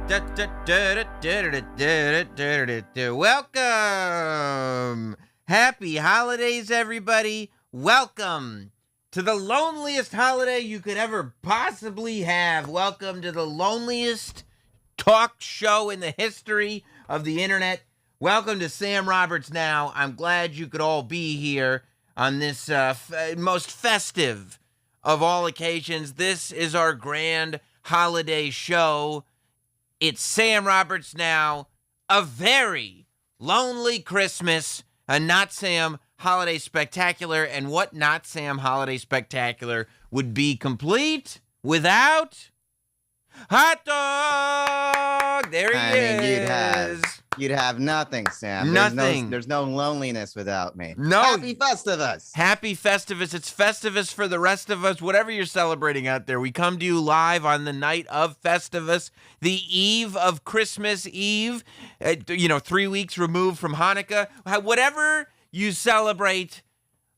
Welcome. Happy holidays, everybody. Welcome to the loneliest holiday you could ever possibly have. Welcome to the loneliest talk show in the history of the internet. Welcome to Sam Roberts Now. I'm glad you could all be here on this most festive of all occasions. This is our grand holiday show. It's Sam Roberts Now, a very lonely Christmas, a Not Sam holiday spectacular. And what Not Sam holiday spectacular would be complete without hot dog? There he is. You'd have nothing, Sam. Nothing. There's no loneliness without me. No. Happy Festivus. Happy Festivus. It's Festivus for the rest of us. Whatever you're celebrating out there, we come to you live on the night of Festivus, the eve of Christmas Eve, 3 weeks removed from Hanukkah. Whatever you celebrate,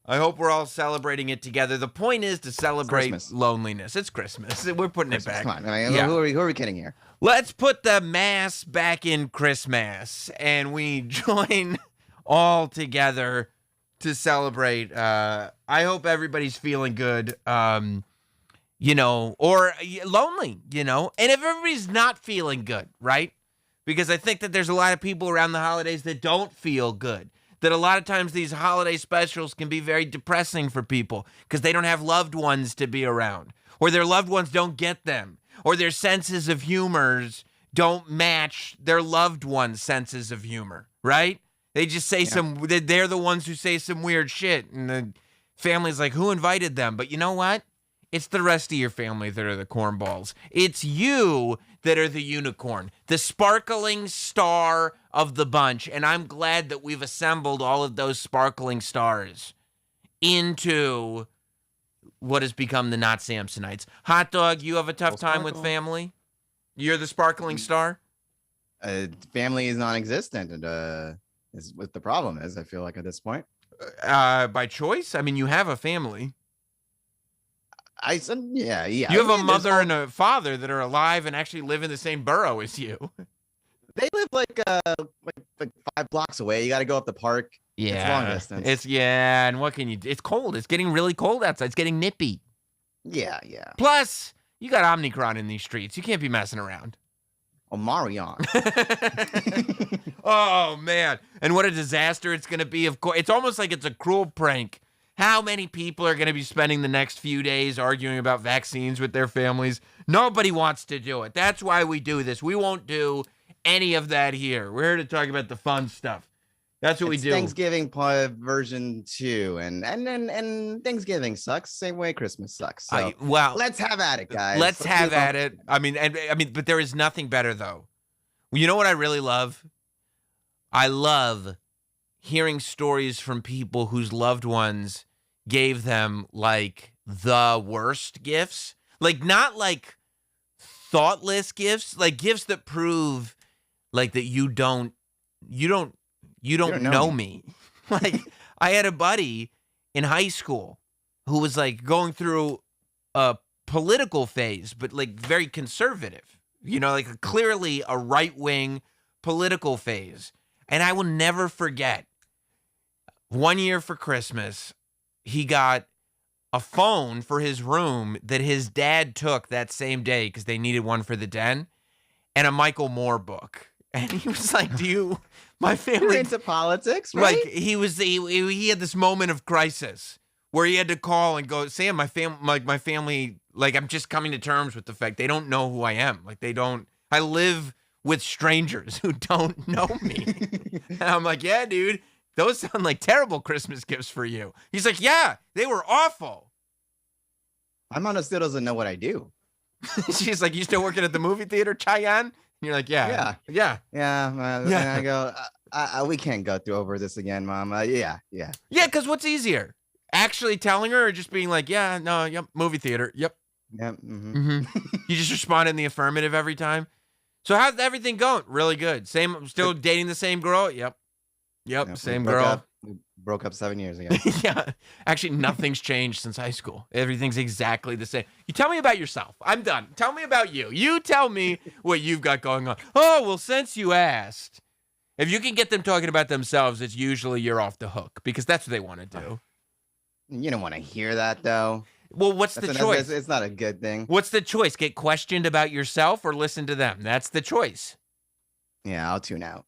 I hope we're all celebrating it together. The point is to celebrate loneliness. It's Christmas. We're putting it back. Come on. Who are we kidding here? Let's put the mass back in Christmas, and we join all together to celebrate. I hope everybody's feeling good, or lonely, And if everybody's not feeling good, right? Because I think that there's a lot of people around the holidays that don't feel good. That a lot of times these holiday specials can be very depressing for people because they don't have loved ones to be around, or their loved ones don't get them, or their senses of humors don't match their loved ones' senses of humor, right? They just say they're the ones who say some weird shit, and the family's like, who invited them? But you know what? It's the rest of your family that are the cornballs. It's you that are the unicorn, the sparkling star of the bunch. And I'm glad that we've assembled all of those sparkling stars into what has become the Not Samsonites. Hot dog, you have a tough time with family? You're the sparkling star? Family is non-existent, and is what the problem is, I feel like, at this point. By choice? I mean, you have a family. Yeah. You have a mother and a father that are alive and actually live in the same borough as you. They live like 5 blocks away. You got to go up the park. Yeah, it's long distance. And what can you do? It's cold. It's getting really cold outside. It's getting nippy. Yeah. Plus, you got Omicron in these streets. You can't be messing around. Oh, Marion. Oh, man. And what a disaster it's going to be. Of course, it's almost like it's a cruel prank. How many people are going to be spending the next few days arguing about vaccines with their families? Nobody wants to do it. That's why we do this. We won't do any of that here. We're here to talk about the fun stuff. That's what we do. Thanksgiving version 2, and Thanksgiving sucks same way Christmas sucks. So let's have at it, guys. Let's have at it. I mean, but there is nothing better though. You know what I really love? I love hearing stories from people whose loved ones gave them like the worst gifts, like not like thoughtless gifts, like gifts that prove like that you don't know me. Like I had a buddy in high school who was like going through a political phase, but like very conservative, like clearly a right-wing political phase. And I will never forget, one year for Christmas, he got a phone for his room that his dad took that same day because they needed one for the den, and a Michael Moore book. And he was like, my family... You're into politics, right? Like, he had this moment of crisis where he had to call and go, Sam, my family, like, I'm just coming to terms with the fact they don't know who I am. Like, I live with strangers who don't know me. And I'm like, yeah, dude, those sound like terrible Christmas gifts for you. He's like, yeah, they were awful. My mom still doesn't know what I do. She's like, you still working at the movie theater, Cheyenne? And you're like, yeah. And I go, we can't go through over this again, Mom. Yeah, because what's easier? Actually telling her or just being like, yeah, no, yep, movie theater, yep. Yep. You just respond in the affirmative every time. So how's everything going? Really good. Still dating the same girl? Yep, same girl. Broke up 7 years ago. Yeah. Actually, nothing's changed since high school. Everything's exactly the same. You tell me about yourself. I'm done. Tell me about you. You tell me what you've got going on. Oh, well, since you asked, if you can get them talking about themselves, it's usually you're off the hook because that's what they want to do. You don't want to hear that, though. Well, what's the choice? It's not a good thing. What's the choice? Get questioned about yourself or listen to them? That's the choice. Yeah, I'll tune out.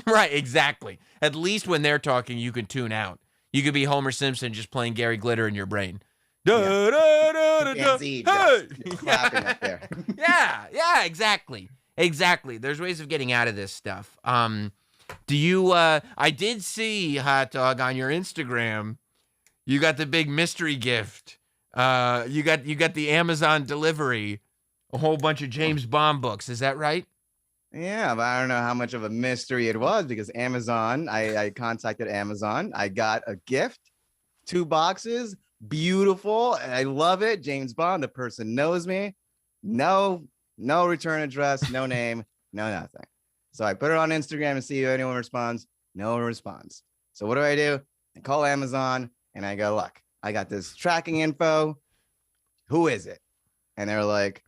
Right, exactly. At least when they're talking, you can tune out. You could be Homer Simpson just playing Gary Glitter in your brain. Clapping up there. Yeah, exactly. Exactly. There's ways of getting out of this stuff. Do you, I did see, Hot Dog, on your Instagram, you got the big mystery gift. You got the Amazon delivery, a whole bunch of James Bond books. Is that right? Yeah, but I don't know how much of a mystery it was because Amazon, I contacted Amazon. I got a gift, 2 boxes, beautiful. I love it. James Bond, the person knows me. No return address, no name, no nothing. So I put it on Instagram and see if anyone responds. No one responds. So what do? I call Amazon and I go, look, I got this tracking info. Who is it? And they're like,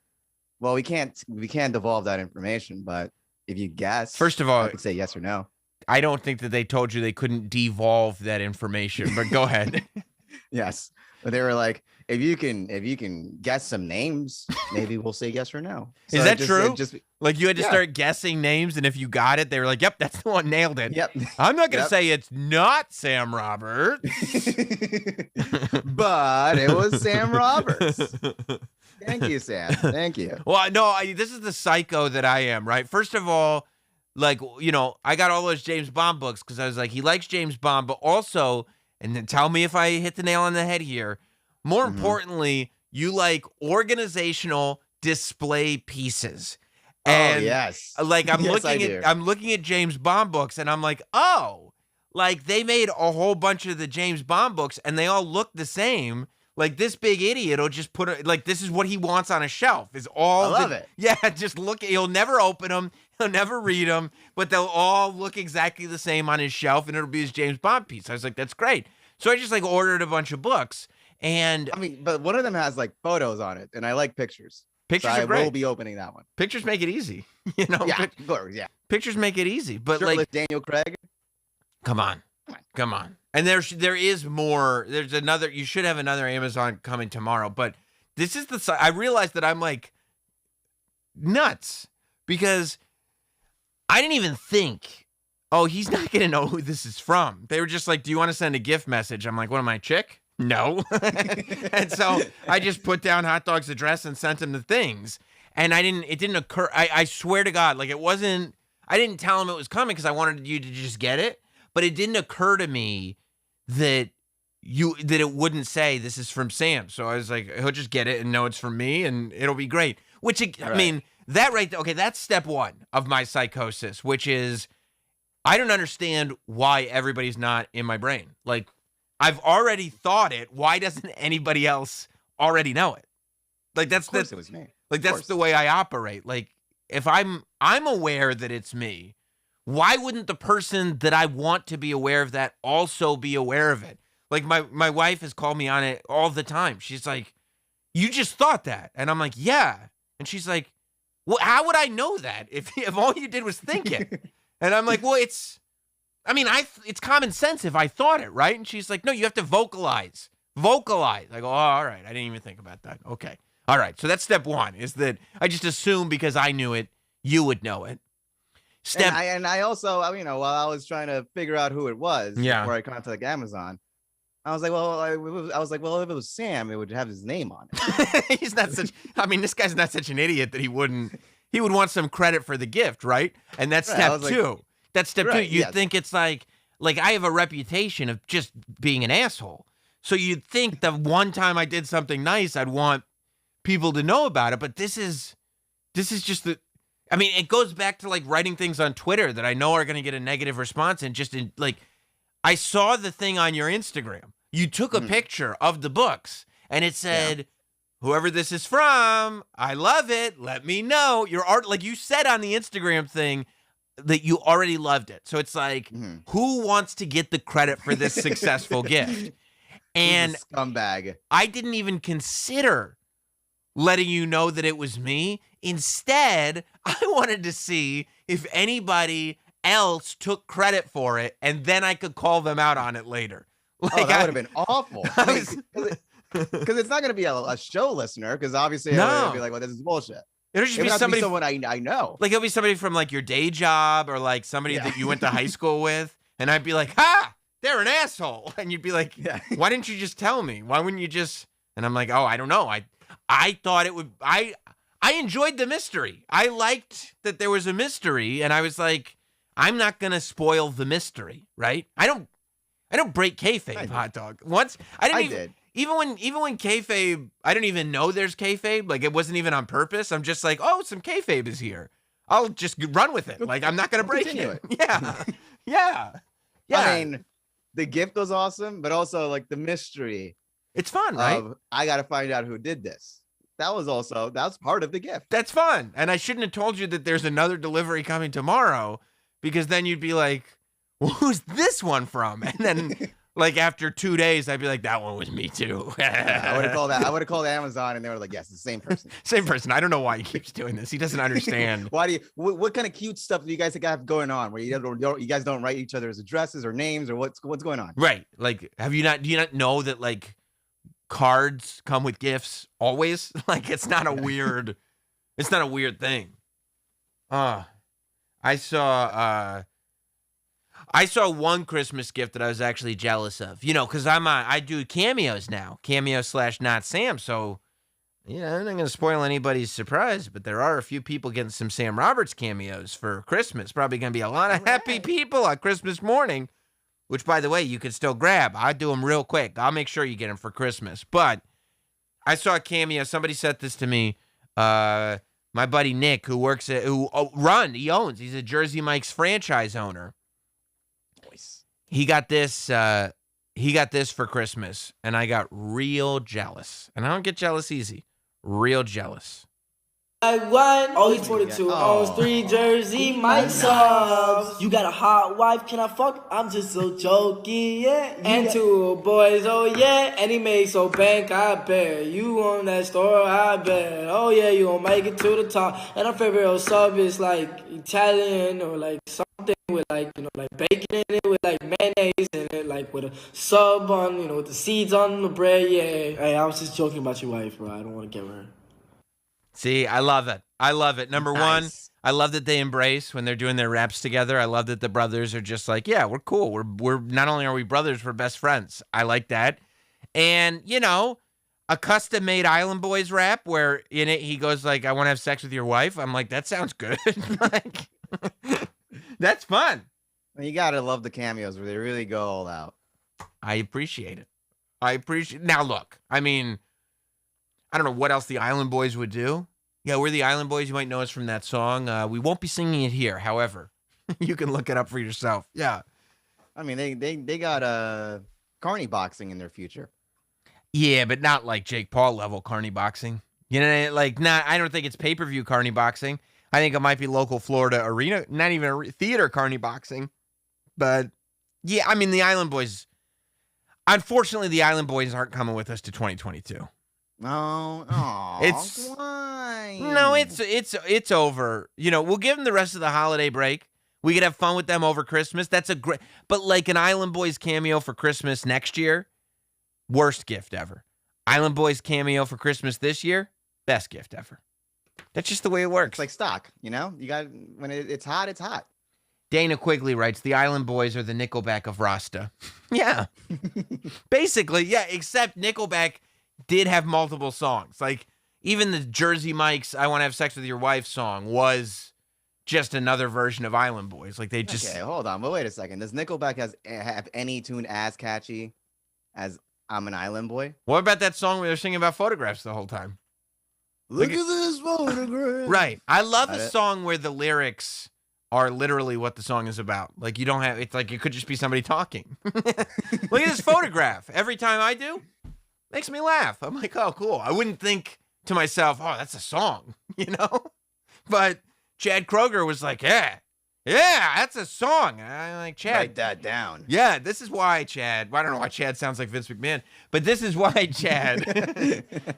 well, we can't divulge that information, but if you guess, first of all, I could say yes or no. I don't think that they told you they couldn't devolve that information, but go ahead. Yes. But they were like, if you can guess some names, maybe we'll say yes or no. So is that true? Like you had to start guessing names, and if you got it, they were like, yep, that's the one, nailed it. Yep. I'm not going to say it's not Sam Roberts. But it was Sam Roberts. Thank you, Sam. Thank you. Well, no, this is the psycho that I am, right? First of all, like, I got all those James Bond books because I was like, he likes James Bond, but also, and then tell me if I hit the nail on the head here, more importantly, you like organizational display pieces. And yes. Like I'm looking at James Bond books and I'm like, oh, like they made a whole bunch of the James Bond books and they all look the same. Like this big idiot will just put like this is what he wants on a shelf is all. I love it. Yeah, just look. He'll never open them. He'll never read them, but they'll all look exactly the same on his shelf, and it'll be his James Bond piece. I was like, that's great. So I just like ordered a bunch of books, and I mean, but one of them has like photos on it, and I like pictures. Pictures so are great. I will be opening that one. Pictures make it easy, Yeah, of course, yeah. Pictures make it easy, but Shirtless like Daniel Craig. Come on. And there is more. There's another. You should have another Amazon coming tomorrow. But this is I realized that I'm like nuts because I didn't even think, oh, he's not going to know who this is from. They were just like, do you want to send a gift message? I'm like, what am I, chick? No. And so I just put down Hot Dog's address and sent him the things. And it didn't occur. I swear to God, like I didn't tell him it was coming because I wanted you to just get it. But it didn't occur to me that it wouldn't say this is from Sam. So I was like, he'll just get it and know it's from me and it'll be great. I mean, that right there, okay, that's step one of my psychosis, which is I don't understand why everybody's not in my brain. Like, I've already thought it. Why doesn't anybody else already know it? Like, Of course it was me. Like, that's the way I operate. Like, if I'm aware that it's me, why wouldn't the person that I want to be aware of that also be aware of it? Like my wife has called me on it all the time. She's like, you just thought that. And I'm like, yeah. And she's like, well, how would I know that if all you did was think it? And I'm like, well, it's common sense if I thought it, right? And she's like, no, you have to vocalize. I go, oh, all right. I didn't even think about that. Okay. All right. So that's step one is that I just assumed because I knew it, you would know it. And I also, while I was trying to figure out who it was before I contacted Amazon, I was like, well, if it was Sam, it would have his name on it. He's not such. I mean, this guy's not such an idiot that he would want some credit for the gift, right? And that's step two. That's step two. You'd think it's like I have a reputation of just being an asshole. So you'd think that one time I did something nice, I'd want people to know about it. But this is just the. I mean, it goes back to like writing things on Twitter that I know are going to get a negative response. And I saw the thing on your Instagram. You took a picture of the books and it said, whoever this is from, I love it. Let me know. Your art, like you said on the Instagram thing, that you already loved it. So it's like, Mm-hmm. who wants to get the credit for this successful gift? And Who's a scumbag. I didn't even consider letting you know that it was me. Instead, I wanted to see if anybody else took credit for it, and then I could call them out on it later. Like, Oh, that would have been awful. I Because it's not going to be a show listener. Because obviously, No. I'll be like, "Well, this is bullshit." It'll just It be would have to be somebody, someone I know. like, it'll be somebody from like your day job or like somebody Yeah. that you went to high school with, and I'd be like, "Ha, they're an asshole," and you'd be like, Yeah. "Why didn't you just tell me? Why wouldn't you just?" And I'm like, "Oh, I don't know. I thought it would. I enjoyed the mystery. I liked that there was a mystery, and I was like, I'm not gonna spoil the mystery, right? I don't break kayfabe, hot dog. Once I did. Even when kayfabe, I don't even know there's kayfabe. Like, it wasn't even on purpose. I'm just like, oh, some kayfabe is here. I'll just run with it. Like, I'm not gonna break it. Yeah, yeah. I mean, the gift was awesome, but also like the mystery. It's fun, right? I got to find out who did this. That's part of the gift. That's fun. And I shouldn't have told you that there's another delivery coming tomorrow, because then you'd be like, well, who's this one from? And then like after 2 days, I'd be like, that one was me too. I would have called Amazon, and they were like, yes, it's the same person. Same person. I don't know why he keeps doing this. He doesn't understand. Why do you? What kind of cute stuff do you guys have going on? Where you guys don't write each other's addresses or names, or what's going on? Right. Like, do you not know that like cards come with gifts always? Like, it's not a weird thing. I saw one Christmas gift that I was actually jealous of, because I do cameos now, cameo/Notsam. So, I'm not going to spoil anybody's surprise, but there are a few people getting some Sam Roberts cameos for Christmas. Probably going to be a lot of happy people on Christmas morning, which, by the way, you could still grab. I'll do them real quick. I'll make sure you get them for Christmas. But I saw a cameo. Somebody sent this to me. My buddy Nick, he owns. He's a Jersey Mike's franchise owner. Nice. He got this for Christmas, and I got real jealous. And I don't get jealous easy. Real jealous. I won. Oh, he's 42. Owns 3 Jersey Mike subs. You got a hot wife? Can I fuck? I'm just so jokey, yeah. And 2 boys, oh yeah. And he makes so bank, I bet. You own that store, I bet. Oh yeah, you gon' make it to the top. And our favorite sub is like Italian or like something with like, like bacon in it with like mayonnaise in it, like with a sub on, with the seeds on the bread, yeah. Hey, I was just joking about your wife, bro. I don't want to get her. See, I love it. Number one, I love that they embrace when they're doing their raps together. I love that the brothers are just like, yeah, we're cool. We're not only are we brothers, we're best friends. I like that. And, a custom-made Island Boys rap where in it he goes like, I want to have sex with your wife. I'm like, that sounds good. Like, that's fun. You gotta love the cameos where they really go all out. I appreciate it. Now, look, I mean, I don't know what else the Island Boys would do. Yeah, we're the Island Boys. You might know us from that song. We won't be singing it here. However, you can look it up for yourself. Yeah. I mean, they got carny boxing in their future. Yeah, but not like Jake Paul level carny boxing. I don't think it's pay-per-view carny boxing. I think it might be local Florida arena, not even theater carny boxing. But yeah, I mean, the Island Boys. Unfortunately, the Island Boys aren't coming with us to 2022. Oh, why? No, it's over. We'll give them the rest of the holiday break. We could have fun with them over Christmas. That's a great, but like an Island Boys cameo for Christmas next year, worst gift ever. Island Boys cameo for Christmas this year, best gift ever. That's just the way it works. It's like stock, you got when it's hot, it's hot. Dana Quigley writes, the Island Boys are the Nickelback of Rasta. Yeah. Basically, yeah, except Nickelback did have multiple songs. Like, even the Jersey Mike's I Want to Have Sex with Your Wife song was just another version of Island Boys. Like, they just... Okay, hold on. But wait a second. Does Nickelback have any tune as catchy as I'm an Island Boy? What about that song where they're singing about photographs the whole time? Look at this photograph. Right. I love a song where the lyrics are literally what the song is about. Like, you don't have... It's like it could just be somebody talking. Look at this photograph. Every time I do... Makes me laugh. I'm like, oh, cool. I wouldn't think to myself, oh, that's a song, But Chad Kroeger was like, yeah, Yeah, that's a song. I like Chad. Write that down. Yeah, this is why Chad. I don't know why Chad sounds like Vince McMahon, but this is why Chad.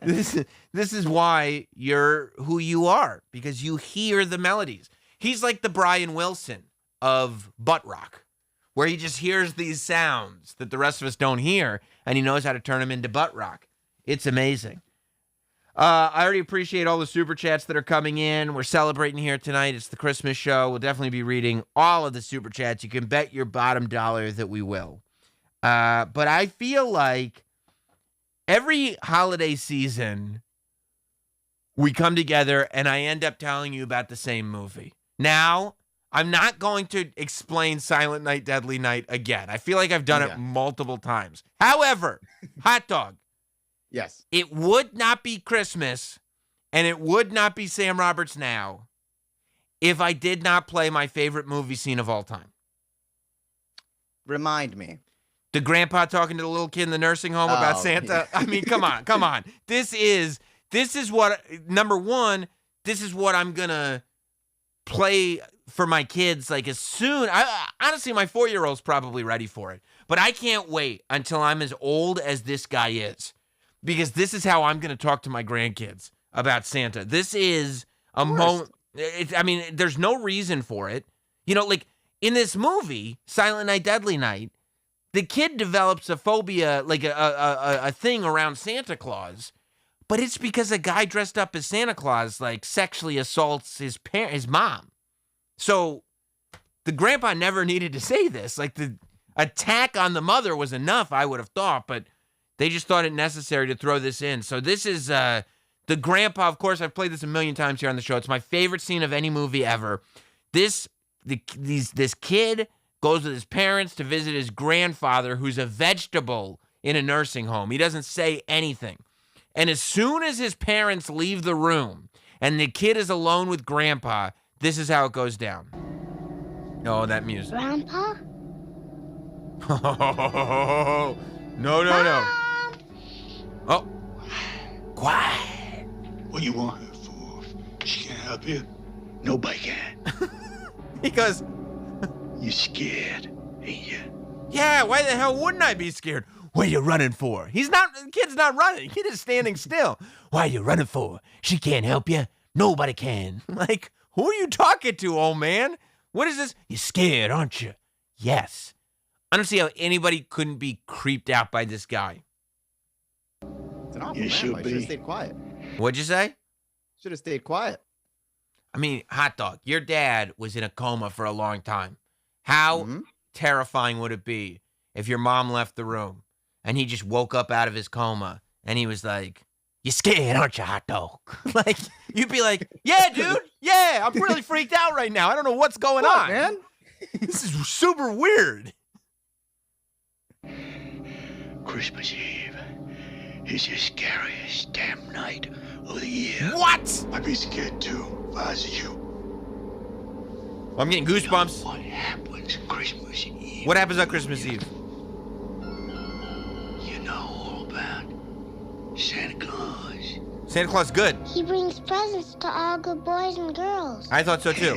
this is why you're who you are, because you hear the melodies. He's like the Brian Wilson of butt rock, where he just hears these sounds that the rest of us don't hear, and he knows how to turn them into butt rock. It's amazing. I already appreciate all the super chats that are coming in. We're celebrating here tonight. It's the Christmas show. We'll definitely be reading all of the super chats. You can bet your bottom dollar that we will. But I feel like every holiday season, we come together and I end up telling you about the same movie. Now, I'm not going to explain Silent Night, Deadly Night again. I feel like I've done it multiple times. However, hot dog. Yes. It would not be Christmas, and it would not be Sam Roberts Now if I did not play my favorite movie scene of all time. Remind me. The grandpa talking to the little kid in the nursing home about Santa. Yeah. I mean, come on. This is what, number one, this is what I'm going to play for my kids like as soon. Honestly, my 4-year-old's probably ready for it, but I can't wait until I'm as old as this guy is. Because this is how I'm going to talk to my grandkids about Santa. This is a moment. I mean, there's no reason for it. You know, like in this movie, Silent Night, Deadly Night, the kid develops a phobia, like a thing around Santa Claus. But it's because a guy dressed up as Santa Claus, like, sexually assaults his mom. So the grandpa never needed to say this. Like, the attack on the mother was enough, I would have thought, but they just thought it necessary to throw this in. So this is the grandpa. Of course, I've played this a million times here on the show. It's my favorite scene of any movie ever. This kid goes with his parents to visit his grandfather, who's a vegetable in a nursing home. He doesn't say anything. And as soon as his parents leave the room and the kid is alone with grandpa, this is how it goes down. Oh, that music. Grandpa? No. Oh, quiet. What you want her for? She can't help you. Nobody can. He goes, You scared, ain't you? yeah, why the hell wouldn't I be scared? What are you running for? The kid's not running. The kid is standing still. Why are you running for? She can't help you. Nobody can. Like, who are you talking to, old man? What is this? You're scared, aren't you? Yes. I don't see how anybody couldn't be creeped out by this guy. It's an awful You should grandpa. be. Should have stayed quiet. What'd you say? Should have stayed quiet. I mean, hot dog, your dad was in a coma for a long time. How terrifying would it be if your mom left the room and he just woke up out of his coma and he was like, "You scared, aren't you, hot dog?" Like, you'd be like, "Yeah, dude. Yeah, I'm really freaked out right now. I don't know what's going on, man. This is super weird." Christmas Eve is the scariest damn night of the year. What? I'd be scared too if I was you. I'm getting goosebumps. What happens Christmas Eve? What happens on Christmas Eve? You know all about Santa Claus. Santa Claus good. He brings presents to all good boys and girls. I thought so too.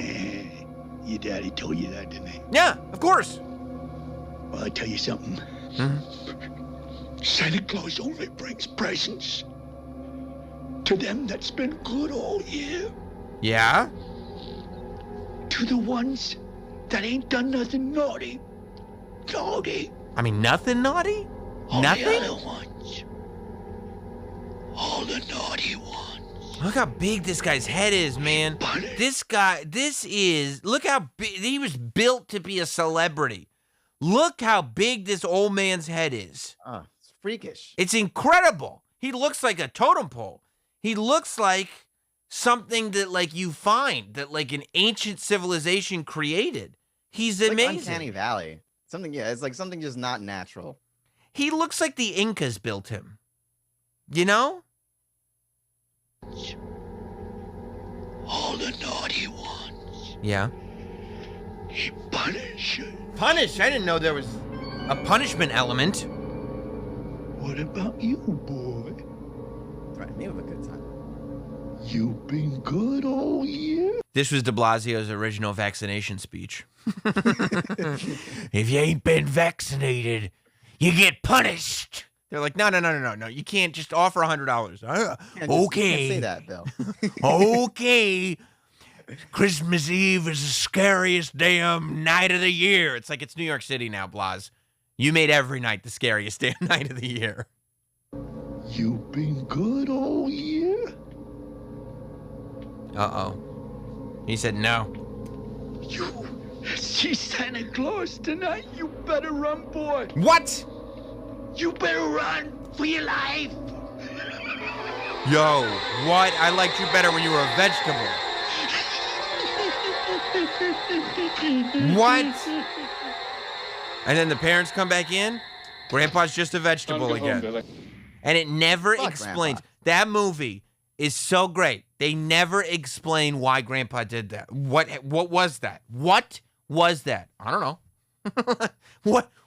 Your daddy told you that, didn't he? Yeah, of course. Well, I tell you something. Santa Claus only brings presents to them that's been good all year. Yeah? To the ones that ain't done nothing naughty. I mean, nothing naughty? All Nothing? the other ones. All the naughty ones. Look how big this guy's head is, man. Look how big, he was built to be a celebrity. Look how big this old man's head is. Oh, it's freakish. It's incredible. He looks like a totem pole. He looks like something that, like, you find that, like, an ancient civilization created. He's It's amazing. like Uncanny Valley. It's like something just not natural. He looks like the Incas built him. You know? All the naughty ones. Yeah. He punishes. Punish? I didn't know there was a punishment element. What about you, boy? Threaten me with a good time. You've been good all year? This was de Blasio's original vaccination speech. If you ain't been vaccinated, you get punished. They're like, no. You can't just offer $100. Okay. You can't say that, Bill. Okay. Christmas Eve is the scariest damn night of the year. It's like it's New York City now, Blas. You made every night the scariest damn night of the year. You've been good all year? Uh-oh. He said no. You see Santa Claus tonight? You better run, boy. What? You better run for your life. Yo, what? I liked you better when you were a vegetable. What? And then the parents come back in. Grandpa's just a vegetable again. And it never explains. Grandpa. That movie is so great. They never explain why Grandpa did that. What was that? What was that? I don't know.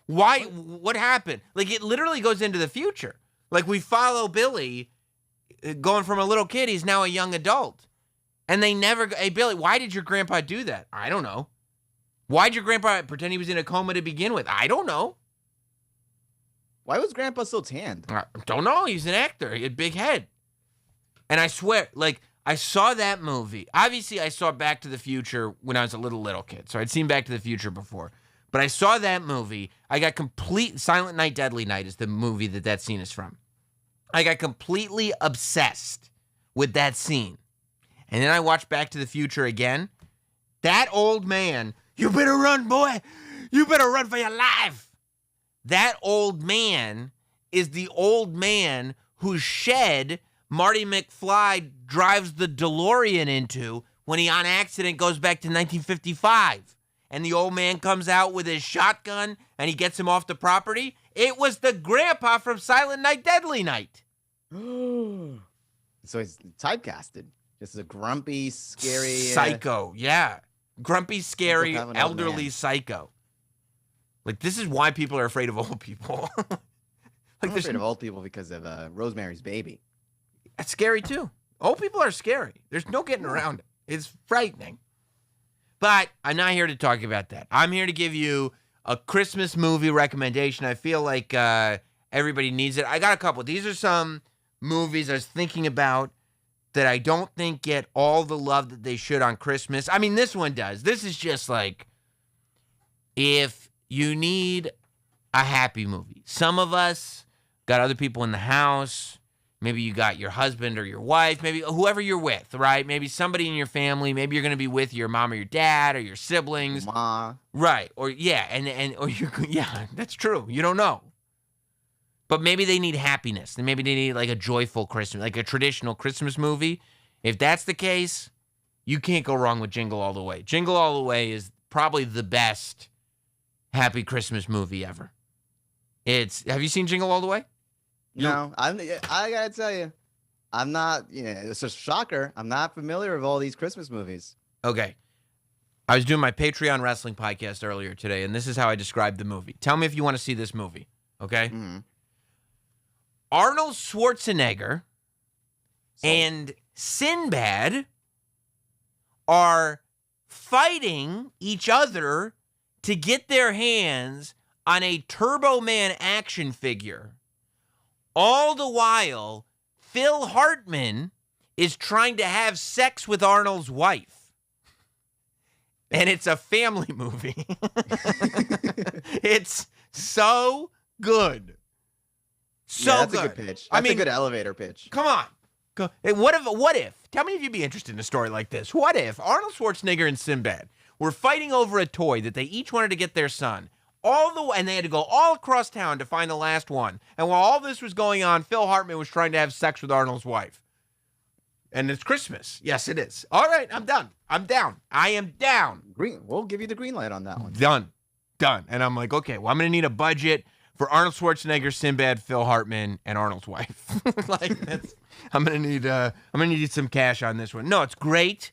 Why? What happened? Like, it literally goes into the future. Like, we follow Billy going from a little kid. He's now a young adult. And they never go, hey, Billy, why did your grandpa do that? I don't know. Why'd your grandpa pretend he was in a coma to begin with? I don't know. Why was Grandpa so tanned? I don't know. He's an actor. He had a big head. And I swear, like, I saw that movie. Obviously, I saw Back to the Future when I was a little kid. So I'd seen Back to the Future before. But I saw that movie. I got Silent Night, Deadly Night is the movie that scene is from. I got completely obsessed with that scene. And then I watched Back to the Future again. That old man, you better run, boy. You better run for your life. That old man is the old man whose shed Marty McFly drives the DeLorean into when he on accident goes back to 1955. And the old man comes out with his shotgun and he gets him off the property. It was the grandpa from Silent Night, Deadly Night. So he's typecasted. Just a grumpy, scary... Psycho, yeah. Grumpy, scary, elderly psycho. Like, this is why people are afraid of old people. I'm afraid of old people because of Rosemary's Baby. That's scary, too. Old people are scary. There's no getting around it. It's frightening. But I'm not here to talk about that. I'm here to give you a Christmas movie recommendation. I feel like everybody needs it. I got a couple. These are some movies I was thinking about that I don't think get all the love that they should on Christmas. I mean, this one does. This is just like, if you need a happy movie. Some of us got other people in the house. Maybe you got your husband or your wife, maybe whoever you're with, right? Maybe somebody in your family. Maybe you're going to be with your mom or your dad or your siblings. Ma. Right. Or yeah, or you're, yeah, that's true. You don't know. But maybe they need happiness. And maybe they need like a joyful Christmas, like a traditional Christmas movie. If that's the case, you can't go wrong with Jingle All the Way. Jingle All the Way is probably the best happy Christmas movie ever. Have you seen Jingle All the Way? No, I gotta tell you, I'm not, it's a shocker. I'm not familiar with all these Christmas movies. Okay. I was doing my Patreon wrestling podcast earlier today, and this is how I described the movie. Tell me if you want to see this movie, okay? Mm-hmm. Arnold Schwarzenegger and Sinbad are fighting each other to get their hands on a Turbo Man action figure. All the while, Phil Hartman is trying to have sex with Arnold's wife. And it's a family movie. It's so good. So that's good. A good pitch. That's a good elevator pitch. Come on. Hey, what if? Tell me if you'd be interested in a story like this. What if Arnold Schwarzenegger and Sinbad were fighting over a toy that they each wanted to get their son, and they had to go all across town to find the last one. And while all this was going on, Phil Hartman was trying to have sex with Arnold's wife. And it's Christmas. Yes, it is. All right, I'm done. I'm down. I am down. We'll give you the green light on that one. Done. And I'm like, okay, well, I'm going to need a budget for Arnold Schwarzenegger, Sinbad, Phil Hartman, and Arnold's wife. I'm gonna need some cash on this one. No, it's great.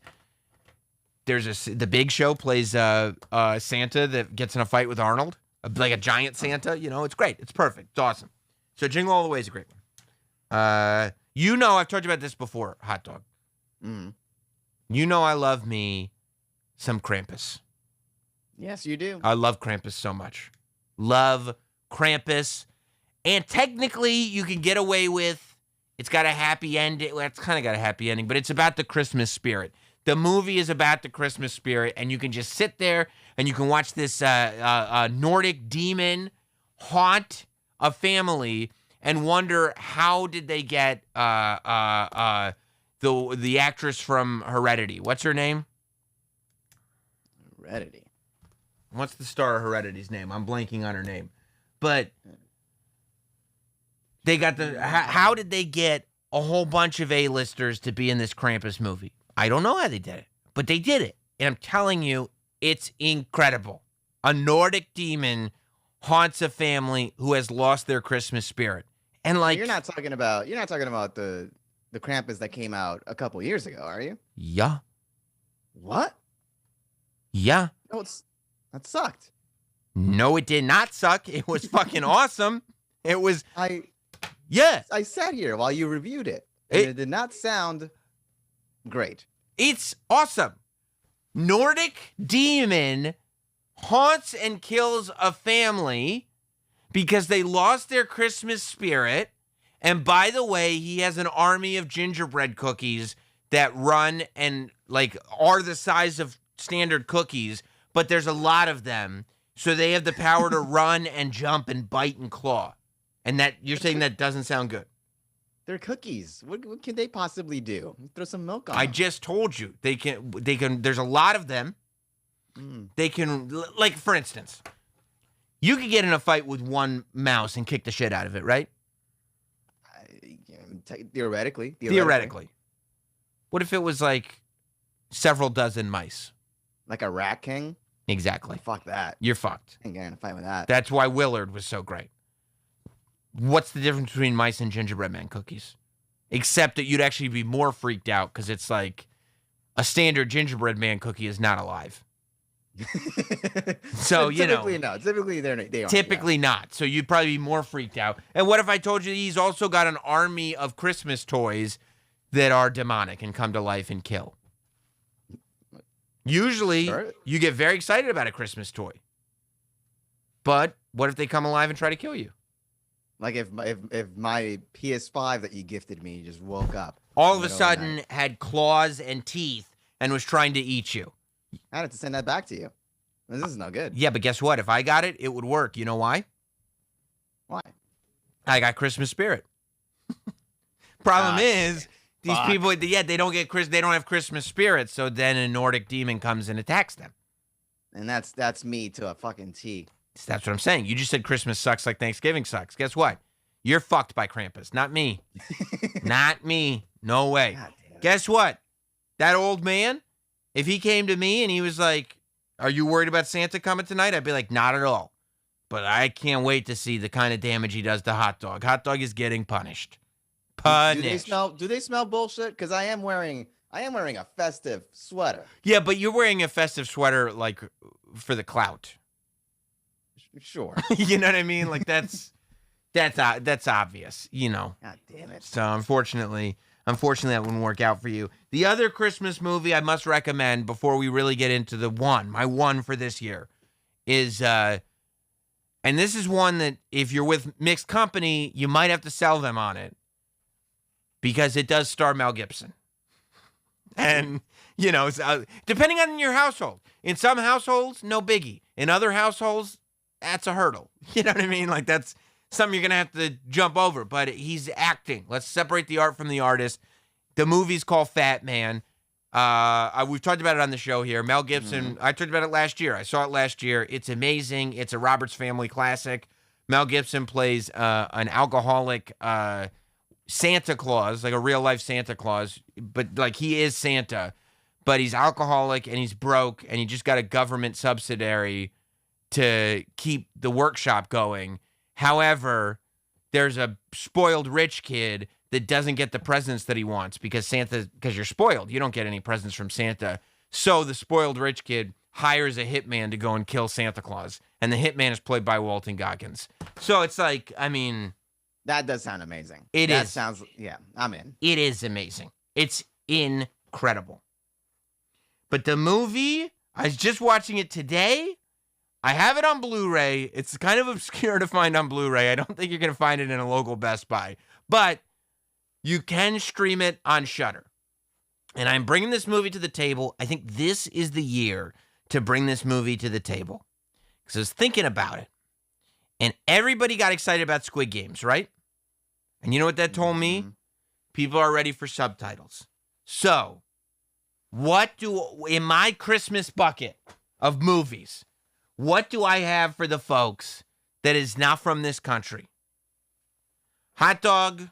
The Big Show plays Santa that gets in a fight with Arnold, like a giant Santa. It's great. It's perfect. It's awesome. So Jingle All the Way is a great one. I've talked about this before, Hot Dog. Mm. You know I love me some Krampus. Yes, you do. I love Krampus so much. Love Krampus. And technically, you can get away with, it's got a happy ending. Well, it's kind of got a happy ending, but it's about the Christmas spirit. The movie is about the Christmas spirit, and you can just sit there and you can watch this Nordic demon haunt a family and wonder how did they get the actress from Heredity. What's her name? Heredity. What's the star of Heredity's name? I'm blanking on her name. But they got how did they get a whole bunch of A-listers to be in this Krampus movie? I don't know how they did it, but they did it. And I'm telling you, it's incredible. A Nordic demon haunts a family who has lost their Christmas spirit. And like You're not talking about the Krampus that came out a couple years ago, are you? Yeah. What? Yeah. No, that sucked. No, it did not suck. It was fucking awesome. It was I sat here while you reviewed it. And it did not sound great. It's awesome. Nordic demon haunts and kills a family because they lost their Christmas spirit. And by the way, he has an army of gingerbread cookies that run and like are the size of standard cookies, but there's a lot of them. So they have the power to run and jump and bite and claw. And that you're saying that doesn't sound good. They're cookies. What can they possibly do? Throw some milk on I them. just told you they can there's a lot of them. They can, like, for instance, you could get in a fight with one mouse and kick the shit out of it, right? Theoretically. What if it was like several dozen mice? Like a rat king? Exactly. Fuck that. You're fucked. I ain't getting in a fight with that. That's why Willard was so great. What's the difference between mice and gingerbread man cookies? Except that you'd actually be more freaked out because it's like a standard gingerbread man cookie is not alive. So, you know. Typically, no. Typically, they aren't. Typically not. So you'd probably be more freaked out. And what if I told you he's also got an army of Christmas toys that are demonic and come to life and kill? Usually, you get very excited about a Christmas toy. But what if they come alive and try to kill you? Like if my PS5 that you gifted me just woke up. All of a sudden had claws and teeth and was trying to eat you. I had to send that back to you. This is no good. Yeah, but guess what? If I got it, it would work. You know why? Why? I got Christmas spirit. Problem is, these people, they don't have Christmas spirit, so then a Nordic demon comes and attacks them. And that's me to a fucking T. That's what I'm saying. You just said Christmas sucks like Thanksgiving sucks. Guess what? You're fucked by Krampus, not me. Not me. No way. Guess what? That old man, if he came to me and he was like, "Are you worried about Santa coming tonight?" I'd be like, "Not at all. But I can't wait to see the kind of damage he does to Hot Dog. Hot Dog is getting punished. Punished." Do they smell bullshit? Because I am wearing a festive sweater. Yeah, but you're wearing a festive sweater like for the clout. Sure. You know what I mean? Like that's obvious, you know. God damn it. So unfortunately that wouldn't work out for you. The other Christmas movie I must recommend before we really get into my one for this year is and this is one that if you're with mixed company, you might have to sell them on it because it does star Mel Gibson. And, you know, depending on your household. In some households, no biggie. In other households, that's a hurdle. You know what I mean? Like that's something you're going to have to jump over. But he's acting. Let's separate the art from the artist. The movie's called Fat Man. We've talked about it on the show here. Mel Gibson, I talked about it last year. I saw it last year. It's amazing. It's a Roberts Family classic. Mel Gibson plays an alcoholic Santa Claus, like a real-life Santa Claus. But like he is Santa. But he's alcoholic and he's broke and he just got a government subsidiary to keep the workshop going. However, there's a spoiled rich kid that doesn't get the presents that he wants because you're spoiled. You don't get any presents from Santa. So the spoiled rich kid hires a hitman to go and kill Santa Claus. And the hitman is played by Walton Goggins. So it's like, I mean. That does sound amazing. That sounds, yeah, I'm in. It is amazing. It's incredible. But the movie, I was just watching it today. I have it on Blu-ray. It's kind of obscure to find on Blu-ray. I don't think you're going to find it in a local Best Buy. But you can stream it on Shudder. And I'm bringing this movie to the table. I think this is the year to bring this movie to the table. Because I was thinking about it. And everybody got excited about Squid Games, right? And you know what that told me? People are ready for subtitles. So, in my Christmas bucket of movies, what do I have for the folks that is not from this country? Hot dog,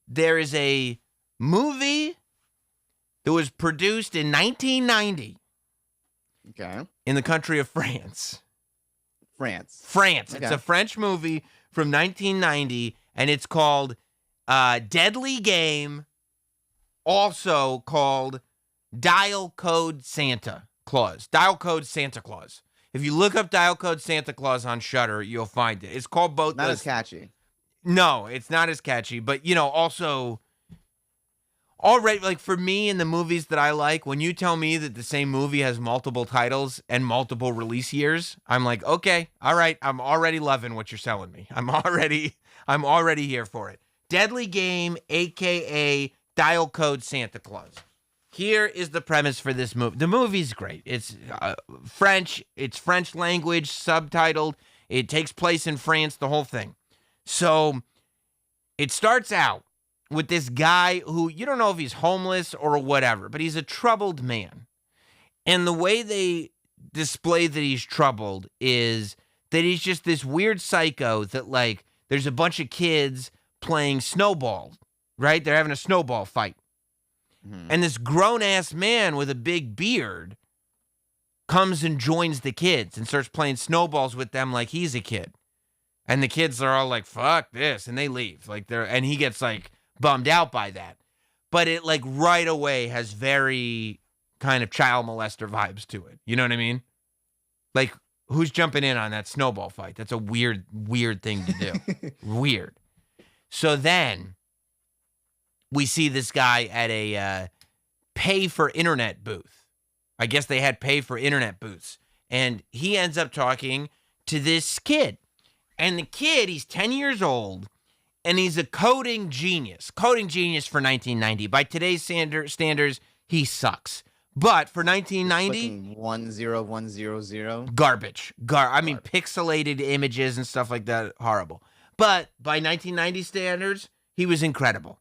there is a movie that was produced in 1990 in the country of France. France. Okay. It's a French movie from 1990, and it's called Deadly Game, also called Dial Code Santa Claus. Dial Code Santa Claus. If you look up Dial Code Santa Claus on Shudder, you'll find it. It's called both. Not as catchy. No, it's not as catchy, but, also already, like, for me in the movies that I like, when you tell me that the same movie has multiple titles and multiple release years, I'm like, okay, all right, I'm already loving what you're selling me. I'm already here for it. Deadly Game, a.k.a. Dial Code Santa Claus. Here is the premise for this movie. The movie's great. It's French. It's French language, subtitled. It takes place in France, the whole thing. So it starts out with this guy who, you don't know if he's homeless or whatever, but he's a troubled man. And the way they display that he's troubled is that he's just this weird psycho that, like, there's a bunch of kids playing snowball, right? They're having a snowball fight. And this grown-ass man with a big beard comes and joins the kids and starts playing snowballs with them like he's a kid. And the kids are all like, fuck this, and they leave. And he gets, like, bummed out by that. But it, like, right away has very kind of child molester vibes to it. You know what I mean? Like, who's jumping in on that snowball fight? That's a weird thing to do. Weird. So then we see this guy at a pay-for-internet booth. I guess they had pay-for-internet booths. And he ends up talking to this kid. And the kid, he's 10 years old, and he's a coding genius. Coding genius for 1990. By today's standards, he sucks. But for 1990... 10100. Garbage. I mean, pixelated images and stuff like that, horrible. But by 1990 standards, he was incredible.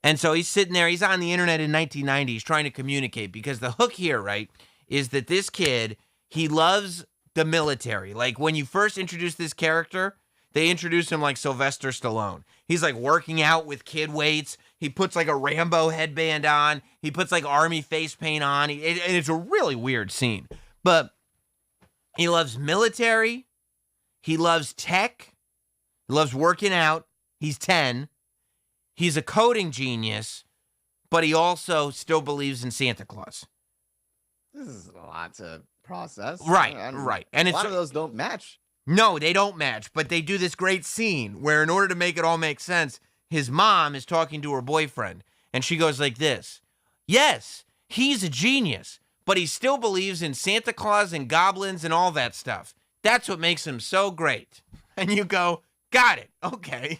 And so he's sitting there, he's on the internet in 1990, he's trying to communicate, because the hook here, right, is that this kid, he loves the military. Like, when you first introduce this character, they introduce him like Sylvester Stallone. He's, like, working out with kid weights. He puts, like, a Rambo headband on. He puts, like, army face paint on. And it's a really weird scene. But he loves military. He loves tech. He loves working out. He's 10. He's a coding genius, but he also still believes in Santa Claus. This is a lot to process. Right. And a lot of those don't match. No, they don't match, but they do this great scene where, in order to make it all make sense, his mom is talking to her boyfriend, and she goes like this: yes, he's a genius, but he still believes in Santa Claus and goblins and all that stuff. That's what makes him so great. And you go, got it. Okay.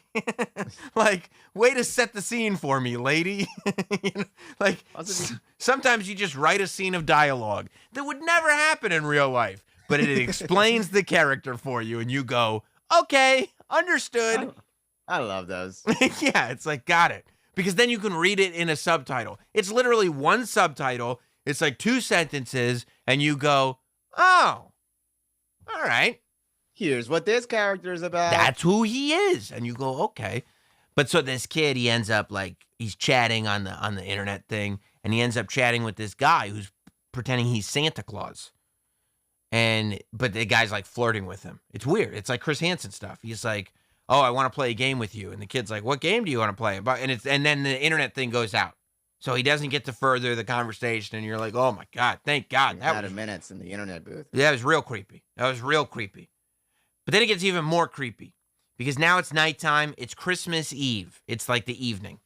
Like, way to set the scene for me, lady. Sometimes you just write a scene of dialogue that would never happen in real life, but it explains the character for you, and you go, okay, understood. I love those. Yeah, it's like, got it. Because then you can read it in a subtitle. It's literally one subtitle. It's like 2 sentences, and you go, oh, all right. Here's what this character is about. That's who he is. And you go, okay. But so this kid, he ends up, like, he's chatting on the internet thing, and he ends up chatting with this guy who's pretending he's Santa Claus. But the guy's, like, flirting with him. It's weird. It's like Chris Hansen stuff. He's like, oh, I want to play a game with you. And the kid's like, what game do you want to play? And then the internet thing goes out. So he doesn't get to further the conversation, and you're like, oh, my God, thank God. Out of minutes in the internet booth. That was real creepy. But then it gets even more creepy, because now it's nighttime. It's Christmas Eve. It's like the evening.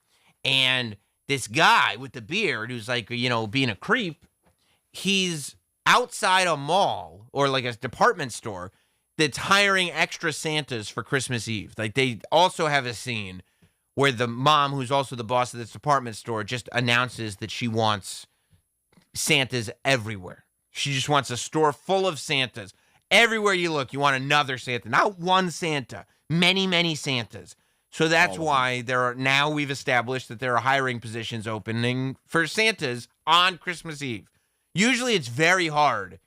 And this guy with the beard who's like, being a creep, he's outside a mall or like a department store that's hiring extra Santas for Christmas Eve. Like they also have a scene where the mom, who's also the boss of this department store, just announces that she wants Santas everywhere. She just wants a store full of Santas. Everywhere you look, you want another Santa. Not one Santa, many, many Santas. So that's why we've established that there are hiring positions opening for Santas on Christmas Eve. Usually it's very hard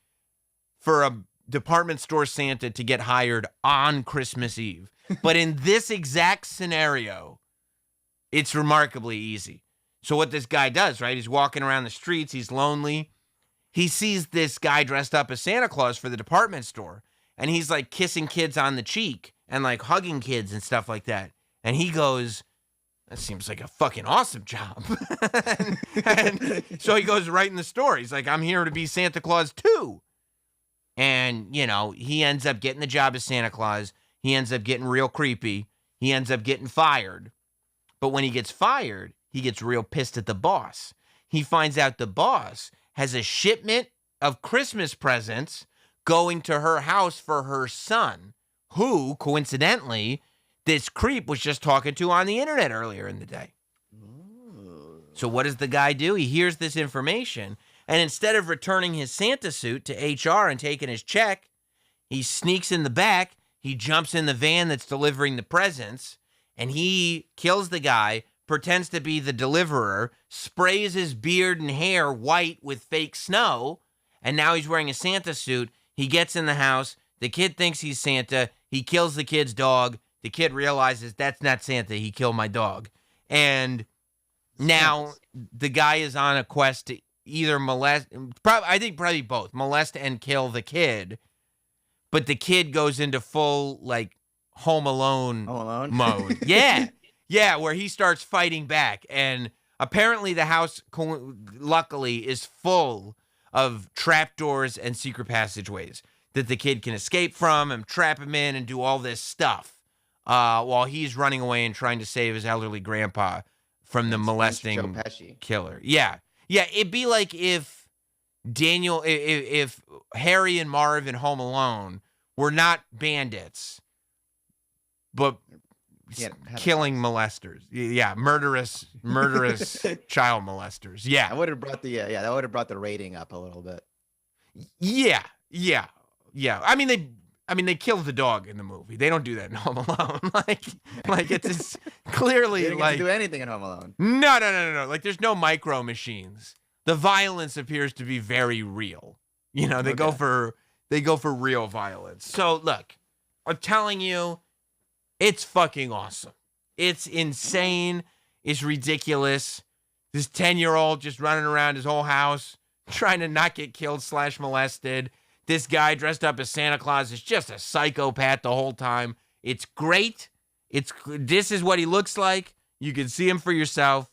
for a department store Santa to get hired on Christmas Eve. But in this exact scenario, it's remarkably easy. So what this guy does, right? He's walking around the streets. He's lonely. He sees this guy dressed up as Santa Claus for the department store. And he's like kissing kids on the cheek and like hugging kids and stuff like that. And he goes, that seems like a fucking awesome job. and so he goes right in the store. He's like, I'm here to be Santa Claus too. And, he ends up getting the job as Santa Claus. He ends up getting real creepy. He ends up getting fired. But when he gets fired, he gets real pissed at the boss. He finds out the boss has a shipment of Christmas presents going to her house for her son, who, coincidentally, this creep was just talking to on the internet earlier in the day. Ooh. So what does the guy do? He hears this information, and instead of returning his Santa suit to HR and taking his check, he sneaks in the back, he jumps in the van that's delivering the presents, and he kills the guy, pretends to be the deliverer, sprays his beard and hair white with fake snow, and now he's wearing a Santa suit. He gets in the house. The kid thinks he's Santa. He kills the kid's dog. The kid realizes that's not Santa. He killed my dog. And now the guy is on a quest to either probably both, molest and kill the kid. But the kid goes into full, like, Home Alone mode. Yeah. Yeah, where he starts fighting back. And apparently the house, luckily, is full of trapdoors and secret passageways that the kid can escape from and trap him in and do all this stuff while he's running away and trying to save his elderly grandpa from the molesting killer. Yeah. Yeah, it'd be like if if Harry and Marv in Home Alone were not bandits, but killing molesters. Yeah, murderous child molesters. Yeah. That would have brought the rating up a little bit. Yeah. I mean they killed the dog in the movie. They don't do that in Home Alone. like it's clearly they didn't do anything in Home Alone. No. Like there's no micro machines. The violence appears to be very real. They go for real violence. So look, I'm telling you, it's fucking awesome. It's insane. It's ridiculous. This 10-year-old just running around his whole house trying to not get killed / molested. This guy dressed up as Santa Claus is just a psychopath the whole time. It's great. This is what he looks like. You can see him for yourself.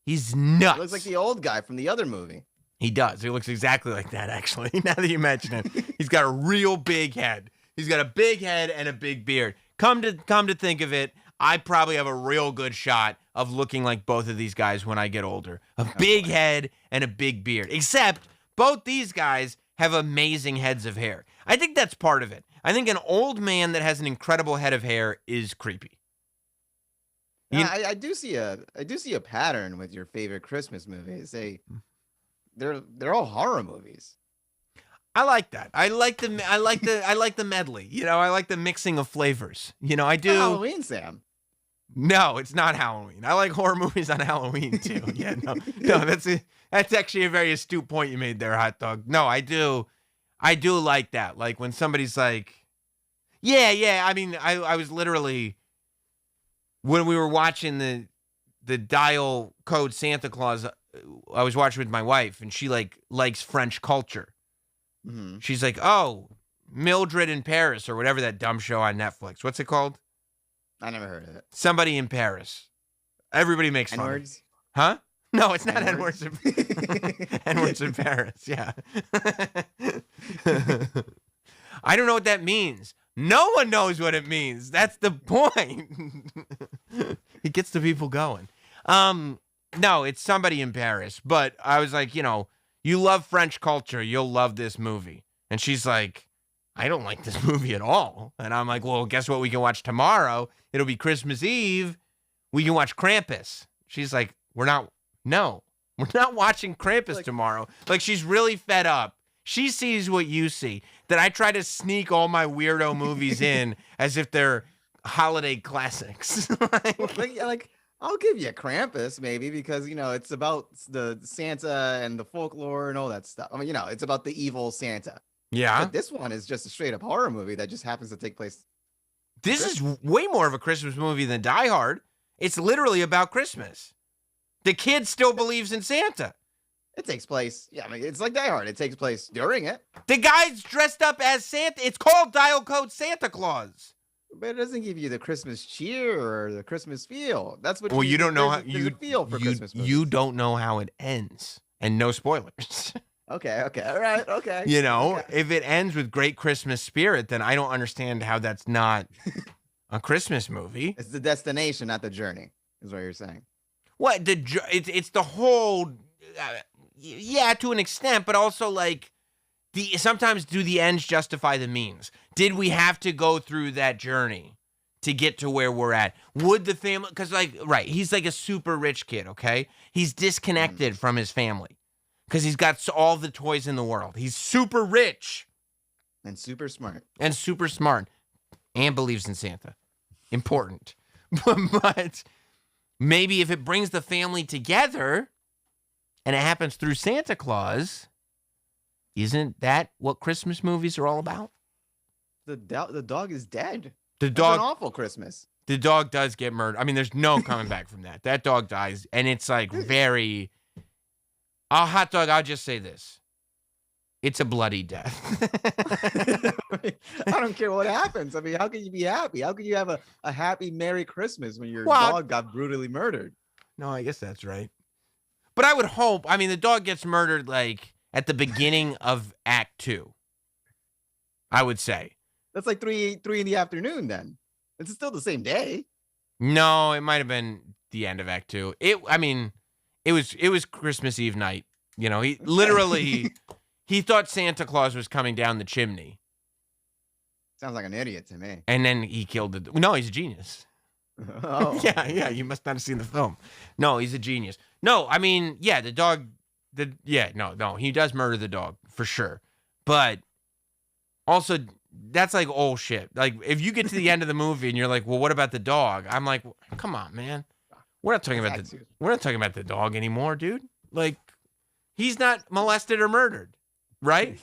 He's nuts. He looks like the old guy from the other movie. He does. He looks exactly like that, actually, now that you mention it. He's got a real big head. He's got a big head and a big beard. Come to think of it, I probably have a real good shot of looking like both of these guys when I get older. A big head and a big beard. Except both these guys have amazing heads of hair. I think that's part of it. I think an old man that has an incredible head of hair is creepy. I do see a pattern with your favorite Christmas movies. They're all horror movies. I like that. I like the medley. I like the mixing of flavors. I do. Halloween, Sam. No, it's not Halloween. I like horror movies on Halloween too. Yeah, no, that's actually a very astute point you made there, Hot Dog. No, I do like that. Like when somebody's like, yeah. I mean, I was literally when we were watching the Dial Code Santa Claus. I was watching with my wife, and she likes French culture. Mm-hmm. She's like, oh, Mildred in Paris or whatever that dumb show on Netflix. What's it called? I never heard of it. Somebody in Paris. Everybody makes fun. N-words? Huh? No, it's not N-words. N-words in Paris, yeah. I don't know what that means. No one knows what it means. That's the point. It gets the people going. No, it's somebody in Paris. But I was like, you know, you love French culture. You'll love this movie. And she's like, I don't like this movie at all. And I'm like, well, guess what we can watch tomorrow? It'll be Christmas Eve. We can watch Krampus. She's like, we're not watching Krampus tomorrow. Like, she's really fed up. She sees what you see, that I try to sneak all my weirdo movies in as if they're holiday classics. like, I'll give you Krampus maybe because, you know, it's about the Santa and the folklore and all that stuff. I mean, you know, it's about the evil Santa. Yeah. But this one is just a straight up horror movie that just happens to take place. This is way more of a Christmas movie than Die Hard. It's literally about Christmas. The kid still believes in Santa. It takes place. Yeah, I mean, it's like Die Hard. It takes place during it. The guy's dressed up as Santa. It's called Dial Code Santa Claus. But it doesn't give you the Christmas cheer or the Christmas feel. That's what. Well, you don't know how you feel for Christmas movies. You don't know how it ends, and no spoilers. Okay, all right, okay. You know, okay. If it ends with great Christmas spirit, then I don't understand how that's not a Christmas movie. It's the destination, not the journey, is what you're saying. What it's the whole, yeah, to an extent, but also like sometimes do the ends justify the means? Did we have to go through that journey to get to where we're at? Would the family? Because right, he's like a super rich kid. Okay, he's disconnected from his family. Because he's got all the toys in the world. He's super rich. And super smart. And believes in Santa. Important. But maybe if it brings the family together and it happens through Santa Claus, isn't that what Christmas movies are all about? The dog is dead. That's an awful Christmas. The dog does get murdered. I mean, there's no coming back from that. That dog dies. And it's like very... hot dog, I'll just say this. It's a bloody death. I don't care what happens. I mean, how can you be happy? How can you have a happy, Merry Christmas when your dog got brutally murdered? No, I guess that's right. But I would hope, I mean, the dog gets murdered like at the beginning of Act 2. I would say. That's like 3 in the afternoon then. It's still the same day. No, it might have been the end of Act 2. It was Christmas Eve night. You know, he literally, he thought Santa Claus was coming down the chimney. Sounds like an idiot to me. And then he killed the... No, he's a genius. Oh. Yeah, you must not have seen the film. No, he's a genius. No, I mean, yeah, the dog... No, he does murder the dog, for sure. But also, that's like old shit. Like, if you get to the end of the movie and you're like, well, what about the dog? I'm like, come on, man. We're not talking about the dog anymore, dude. Like, he's not molested or murdered, right?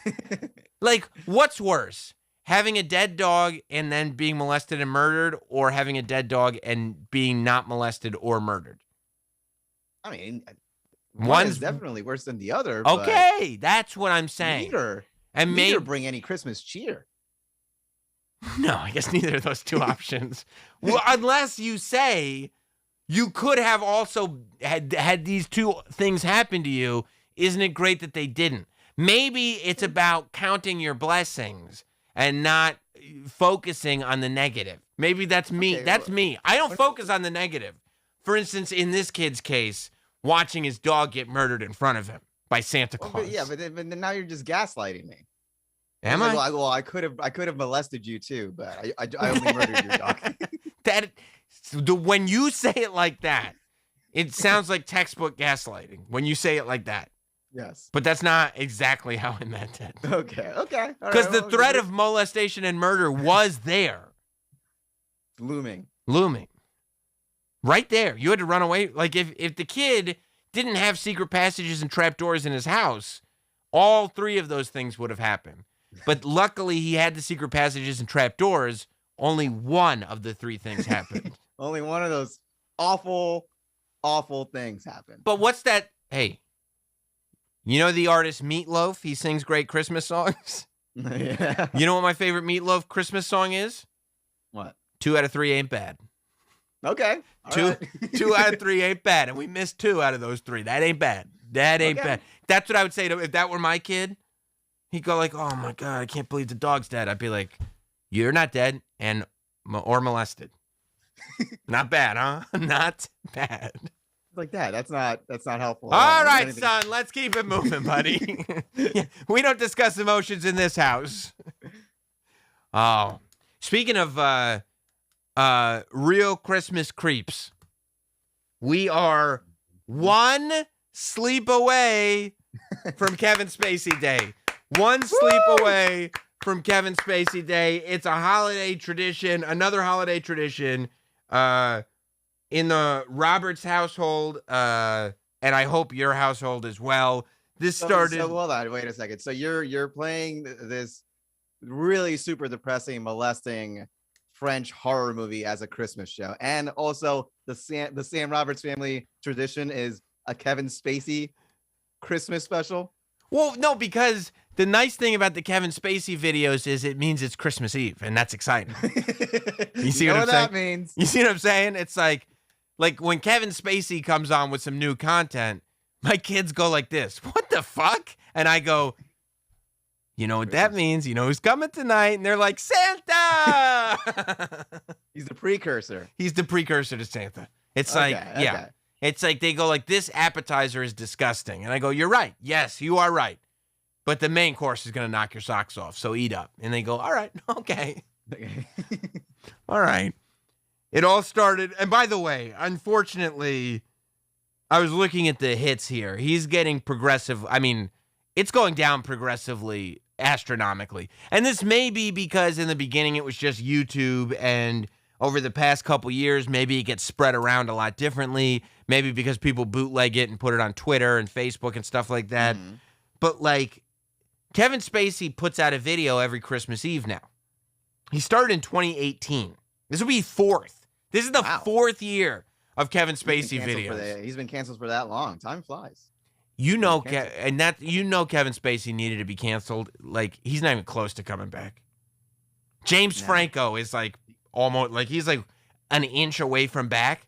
Like, what's worse? Having a dead dog and then being molested and murdered, or having a dead dog and being not molested or murdered? I mean, one's definitely worse than the other. Okay, that's what I'm saying. Neither bring any Christmas cheer. No, I guess neither of those two options. Well, unless you say... You could have also had these two things happen to you. Isn't it great that they didn't? Maybe it's about counting your blessings and not focusing on the negative. Maybe that's me. Okay, that's me. I don't focus on the negative. For instance, in this kid's case, watching his dog get murdered in front of him by Santa Claus. But now you're just gaslighting me. Am I? Well, I could have molested you too, but I only murdered your dog. When you say it like that, it sounds like textbook gaslighting. When you say it like that. Yes. But that's not exactly how I meant it. Okay. Because the threat of molestation and murder was there. Looming. Right there. You had to run away. Like, if the kid didn't have secret passages and trapdoors in his house, all three of those things would have happened. But luckily, he had the secret passages and trapdoors. Only one of the three things happened. Only one of those awful, awful things happened. But what's that? Hey, you know the artist Meatloaf? He sings great Christmas songs. Yeah. You know what my favorite Meatloaf Christmas song is? What? 2 out of 3 ain't bad. Okay. Two out of 3 ain't bad. And we missed 2 out of those 3. That ain't bad. Bad. That's what I would say to if that were my kid. He'd go like, oh my God, I can't believe the dog's dead. I'd be like, you're not dead or molested. Not bad, huh? Not bad. like that. That's not helpful. All right, Anything- son, let's keep it moving, buddy. We don't discuss emotions in this house. Oh, speaking of real Christmas creeps, we are one sleep away from Kevin Spacey Day. One sleep away from Kevin Spacey Day. It's a holiday tradition, another holiday tradition in the Roberts household, and I hope your household as well. This started. So hold on, wait a second. So you're playing this really super depressing, molesting French horror movie as a Christmas show, and also the Sam Roberts family tradition is a Kevin Spacey Christmas special. Well, no, because the nice thing about the Kevin Spacey videos is it means it's Christmas Eve, and that's exciting. You see what I'm saying? That means? You see what I'm saying? It's like when Kevin Spacey comes on with some new content, my kids go like this, "What the fuck?" And I go, "You know what that means? You know who's coming tonight?" And they're like, "Santa!" He's the precursor. He's the precursor to Santa. It's Okay, yeah. okay. It's like they go like, "This appetizer is disgusting." And I go, "You're right. Yes, you are right. But the main course is going to knock your socks off, so eat up." And they go, "All right, okay. All right." It all started, and by the way, unfortunately, I was looking at the hits here. He's getting progressive. I mean, it's going down progressively, astronomically. And this may be because in the beginning it was just YouTube, and over the past couple years, maybe it gets spread around a lot differently. Maybe because people bootleg it and put it on Twitter and Facebook and stuff like that. Mm-hmm. But like, Kevin Spacey puts out a video every Christmas Eve now. He started in 2018. This will be fourth. This is the fourth year of Kevin Spacey videos. He's been canceled for that long. Time flies. You know, Kevin Spacey needed to be canceled. Like, he's not even close to coming back. James Franco is like almost like he's like an inch away from back.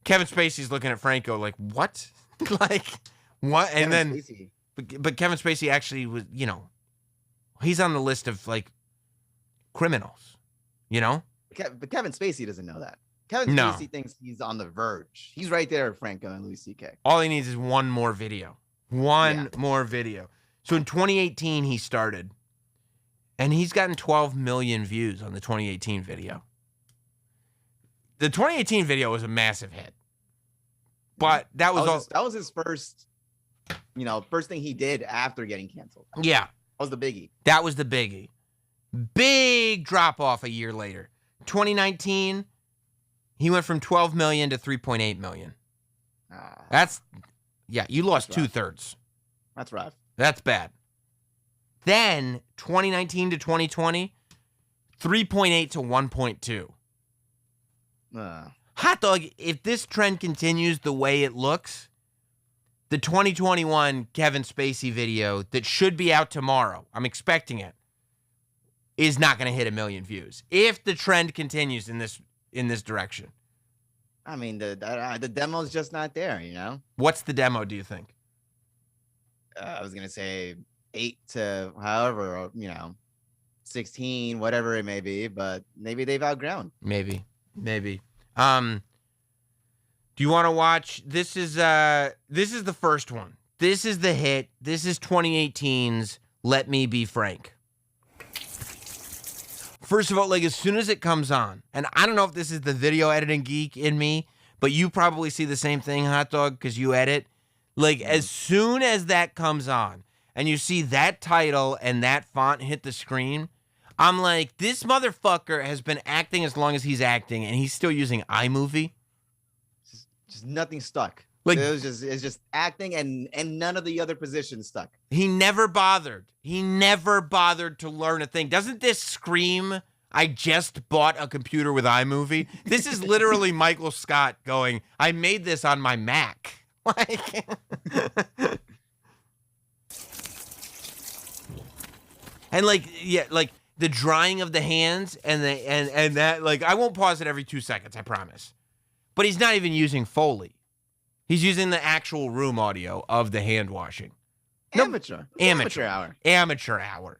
Kevin Spacey's looking at Franco like, what? Like, what? And then, but Kevin Spacey actually was, you know, he's on the list of like criminals, you know? But Kevin Spacey doesn't know that. Kevin Spacey thinks he's on the verge. He's right there with Franco and Louis C.K. All he needs is one more video. One more video. So in 2018, he started, and he's gotten 12 million views on the 2018 video. The 2018 video was a massive hit. But that was his first, first thing he did after getting canceled. Yeah. That was the biggie. That was the biggie. Big drop off a year later. 2019, he went from 12 million to 3.8 million. You lost 2/3. That's rough. That's bad. Then 2019 to 2020, 3.8 to 1.2. Hot dog, if this trend continues the way it looks, the 2021 Kevin Spacey video that should be out tomorrow, I'm expecting it, is not going to hit 1 million views if the trend continues in this direction. I mean, the demo's just not there, What's the demo, do you think? I was going to say 8 to however, 16, whatever it may be, but maybe they've outgrown. Maybe. Do you want to watch? This is the first one. This is the hit. This is 2018's Let Me Be Frank. First of all, like as soon as it comes on, and I don't know if this is the video editing geek in me, but you probably see the same thing, Hot Dog, because you edit. Like as soon as that comes on and you see that title and that font hit the screen, I'm like, this motherfucker has been acting as long as he's acting, and he's still using iMovie. Just nothing stuck. Like it's just acting, and none of the other positions stuck. He never bothered. He never bothered to learn a thing. Doesn't this scream, I just bought a computer with iMovie? This is literally Michael Scott going, I made this on my Mac. Like, and like, yeah, like the drying of the hands and that, like, I won't pause it every 2 seconds, I promise. But he's not even using Foley. He's using the actual room audio of the hand washing. Amateur hour. Amateur hour.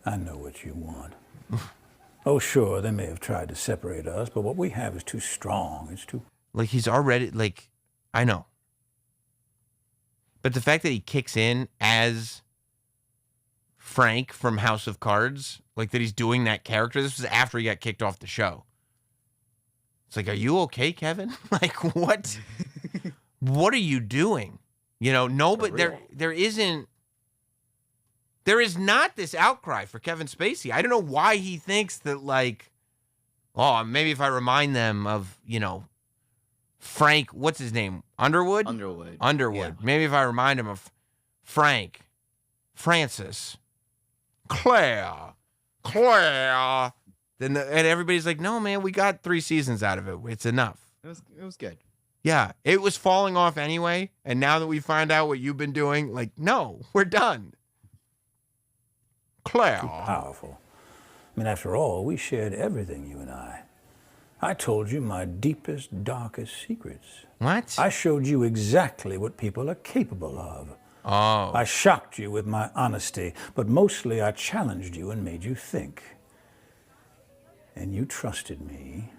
I know what you want. Oh, sure, they may have tried to separate us, but what we have is too strong. It's too... Like, he's already, like, I know. But the fact that he kicks in as Frank from House of Cards, like that he's doing that character, this was after he got kicked off the show. It's like, are you okay, Kevin? Like, what? What are you doing? You know, no, but there is not this outcry for Kevin Spacey. I don't know why he thinks that, like, oh, maybe if I remind them of, you know, Frank, what's his name? Underwood. Yeah. Maybe if I remind him of Frank, Francis, Claire, then and everybody's like, no, man, we got 3 seasons out of it. It's enough. It was good. Yeah, it was falling off anyway. And now that we find out what you've been doing, like, no, we're done. Claire. Too powerful. I mean, after all, we shared everything, you and I. I told you my deepest, darkest secrets. What? I showed you exactly what people are capable of. Oh. I shocked you with my honesty, but mostly I challenged you and made you think. And you trusted me,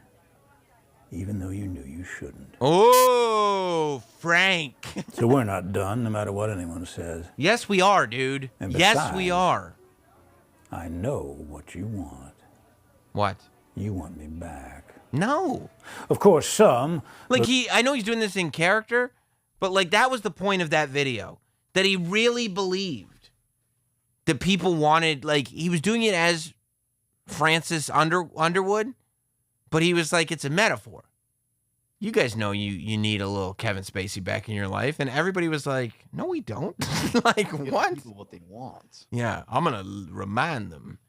even though you knew you shouldn't. Oh, Frank. So we're not done, no matter what anyone says. Yes, we are, dude. And Yes, we besides, are. I know what you want. What? You want me back. No. Of course, some... Like, I know he's doing this in character, but, like, that was the point of that video. That he really believed that people wanted, like, he was doing it as Francis Underwood, but he was like, it's a metaphor. You guys know you need a little Kevin Spacey back in your life. And everybody was like, no, we don't. Like, what? People what they want. Yeah, I'm going to remind them.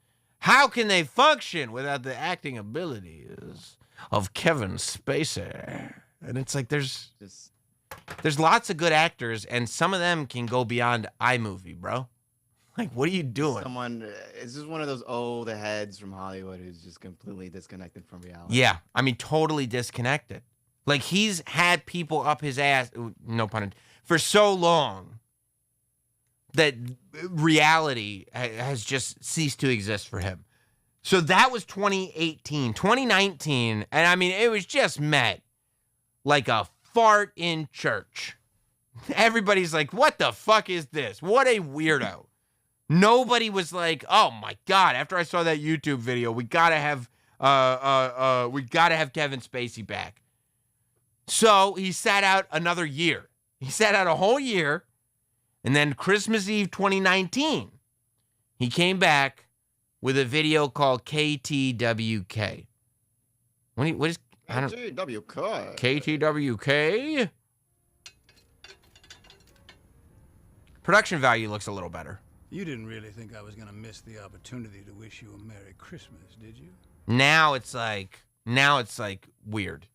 How can they function without the acting abilities of Kevin Spacey? And it's like, there's lots of good actors, and some of them can go beyond iMovie, bro. Like, what are you doing? It's just one of those old heads from Hollywood who's just completely disconnected from reality. Yeah, I mean, totally disconnected. Like, he's had people up his ass, no pun intended, for so long that reality has just ceased to exist for him. So that was 2018. 2019, and I mean, it was just met like a fart in church. Everybody's like, what the fuck is this? What a weirdo. Nobody was like, oh my God, after I saw that YouTube video, we gotta have Kevin Spacey back. So he sat out another year. He sat out a whole year, and then Christmas Eve 2019, he came back with a video called KTWK. What is KTWK. KTWK? Production value looks a little better. You didn't really think I was going to miss the opportunity to wish you a Merry Christmas, did you? Now it's like weird.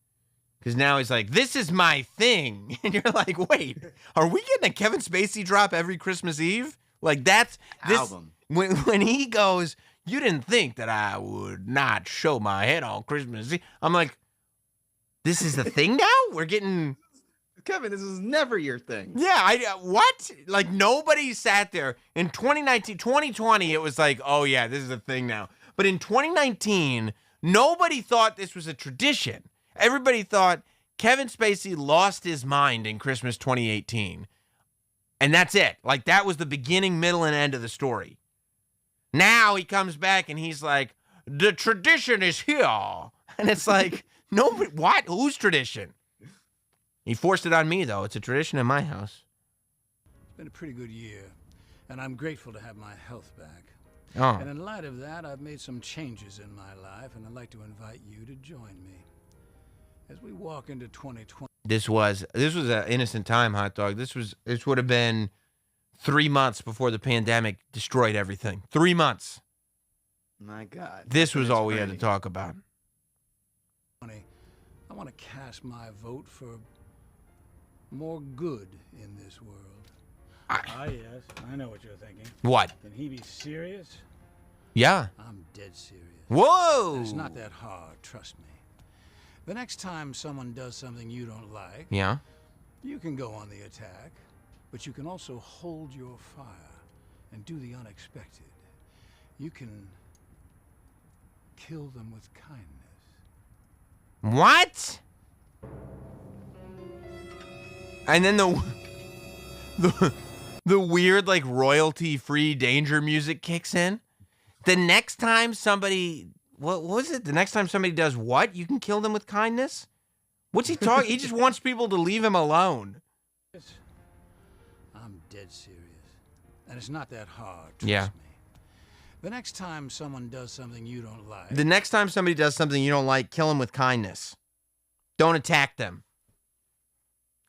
Because now he's like, this is my thing. And you're like, wait, are we getting a Kevin Spacey drop every Christmas Eve? Like, that's this Album. When he goes, you didn't think that I would not show my head on Christmas Eve. I'm like, this is the thing now? We're getting... Kevin, this is never your thing. Yeah, what? Like, nobody sat there. In 2019, 2020, it was like, oh, yeah, this is a thing now. But in 2019, nobody thought this was a tradition. Everybody thought Kevin Spacey lost his mind in Christmas 2018. And that's it. Like, that was the beginning, middle, and end of the story. Now he comes back and he's like, the tradition is here. And it's like, nobody, what? Whose tradition? He forced it on me, though. It's a tradition in my house. It's been a pretty good year, and I'm grateful to have my health back. Oh. And in light of that, I've made some changes in my life, and I'd like to invite you to join me. As we walk into 2020... This was an innocent time, Hot Dog. This would have been 3 months before the pandemic destroyed everything. 3 months. My God. This was all we had to talk about. I want to cast my vote for more good in this world. Yes, I know what you're thinking. What? Can he be serious? Yeah. I'm dead serious. Whoa! It's not that hard, trust me. The next time someone does something you don't like, Yeah. you can go on the attack, but you can also hold your fire and do the unexpected. You can kill them with kindness. What? And then the weird, like, royalty-free danger music kicks in. The next time somebody, what was it? The next time somebody does what? You can kill them with kindness? What's he talking? He just wants people to leave him alone. I'm dead serious. And it's not that hard, Yeah. trust me. The next time someone does something you don't like... The next time somebody does something you don't like, kill them with kindness. Don't attack them.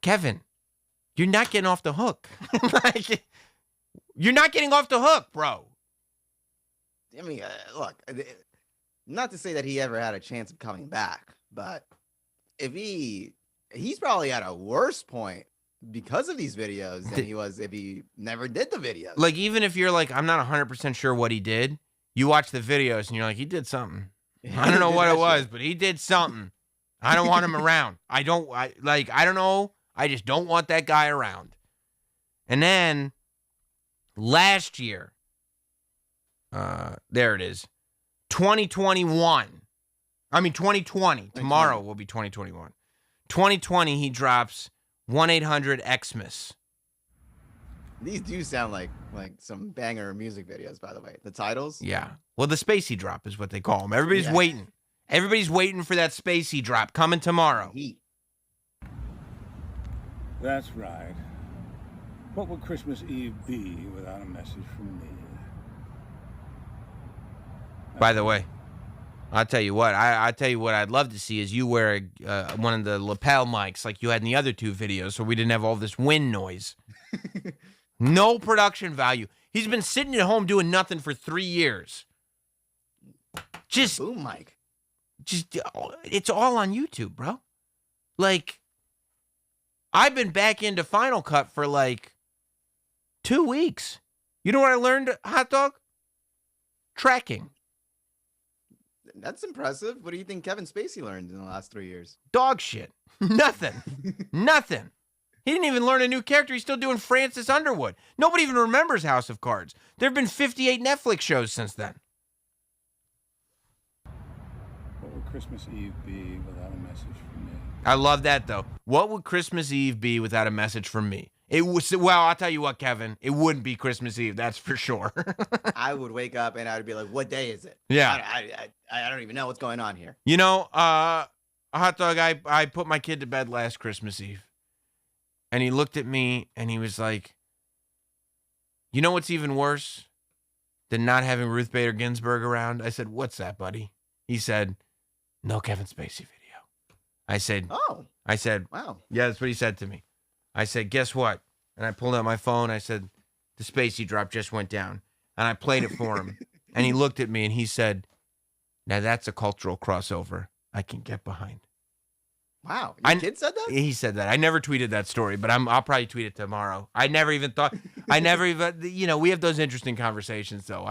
Kevin, you're not getting off the hook. Like, you're not getting off the hook, bro. I mean, look, not to say that he ever had a chance of coming back, but if he's probably at a worse point because of these videos than he was if he never did the videos. Like, even if you're like, I'm not 100% sure what he did, you watch the videos and you're like, he did something. I don't know what it was, but he did something. I don't want him around. I don't know. I just don't want that guy around. And then last year, there it is, 2021. I mean, 2020. Tomorrow will be 2021. 2020, he drops 1-800-XMas. These do sound like some banger music videos, by the way. The titles? Yeah. Well, the Spacey drop is what they call them. Everybody's waiting. Everybody's waiting for that Spacey drop coming tomorrow. Heat. That's right. What would Christmas Eve be without a message from me? By the way, I'll tell you what. I tell you what I'd love to see is you wear one of the lapel mics like you had in the other two videos, so we didn't have all this wind noise. No production value. He's been sitting at home doing nothing for 3 years. Just boom mic. Just it's all on YouTube, bro. Like, I've been back into Final Cut for like 2 weeks. You know what I learned, Hot Dog? Tracking. That's impressive. What do you think Kevin Spacey learned in the last 3 years? Dog shit. Nothing. Nothing. He didn't even learn a new character. He's still doing Francis Underwood. Nobody even remembers House of Cards. There have been 58 Netflix shows since then. What would Christmas Eve be without a message from me? I love that, though. What would Christmas Eve be without a message from me? It was, well, I'll tell you what, Kevin. It wouldn't be Christmas Eve, that's for sure. I would wake up and I would be like, what day is it? Yeah. I don't even know what's going on here. You know, Hot Dog, I put my kid to bed last Christmas Eve. And he looked at me and he was like, you know what's even worse than not having Ruth Bader Ginsburg around? I said, what's that, buddy? He said, no Kevin Spacey video. I said, Wow. Yeah, that's what he said to me. I said, guess what? And I pulled out my phone. I said, the Spacey drop just went down. And I played it for him. And he looked at me and he said, now that's a cultural crossover I can get behind. Wow. Your kid said that? He said that. I never tweeted that story, but I'll probably tweet it tomorrow. I never even thought, we have those interesting conversations, though.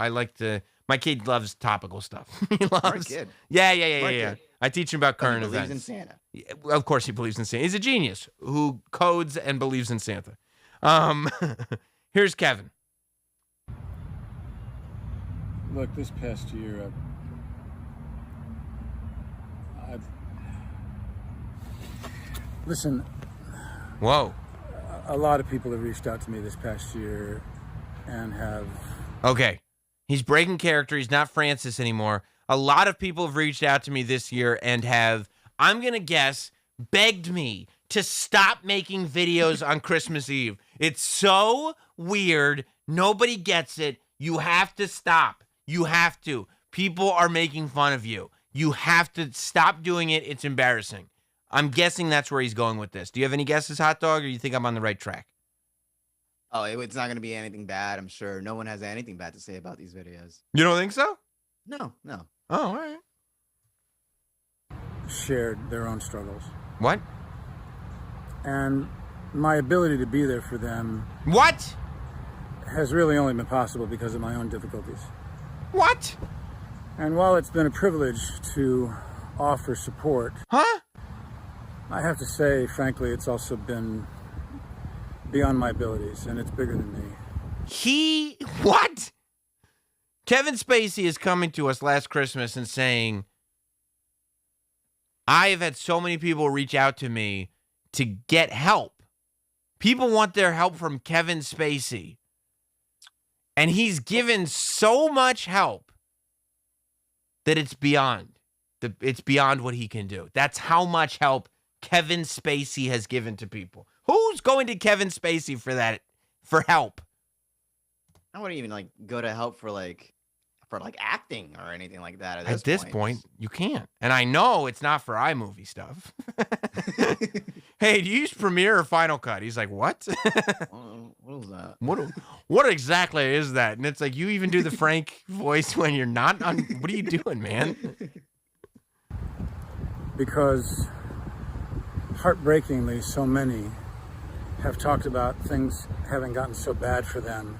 My kid loves topical stuff. He loves. Smart kid. Yeah. Kid. I teach him about current He believes events. in Santa. Yeah, of course he believes in Santa. He's a genius who codes and believes in Santa. Here's Kevin. Look, this past year, Listen. Whoa. A lot of people have reached out to me this past year and have... Okay. He's breaking character. He's not Francis anymore. A lot of people have reached out to me this year and have, I'm going to guess, begged me to stop making videos on Christmas Eve. It's so weird. Nobody gets it. You have to stop. You have to. People are making fun of you. You have to stop doing it. It's embarrassing. I'm guessing that's where he's going with this. Do you have any guesses, Hot Dog, or you think I'm on the right track? Oh, it's not going to be anything bad, I'm sure. No one has anything bad to say about these videos. You don't think so? No. Oh, all right. Shared their own struggles. What? And my ability to be there for them... What? ...has really only been possible because of my own difficulties. What? And while it's been a privilege to offer support... Huh? I have to say, frankly, it's also been beyond my abilities, and it's bigger than me. What? Kevin Spacey is coming to us last Christmas and saying, I have had so many people reach out to me to get help. People want their help from Kevin Spacey. And he's given so much help that it's beyond what he can do. That's how much help Kevin Spacey has given to people. Who's going to Kevin Spacey for help? I wouldn't even go to help for acting or anything like that. At this point, you can't. And I know it's not for iMovie stuff. Hey, do you use Premiere or Final Cut? He's like, what? What is that? What exactly is that? And it's like, you even do the Frank voice when you're not on. What are you doing, man? Because heartbreakingly, so many have talked about things having gotten so bad for them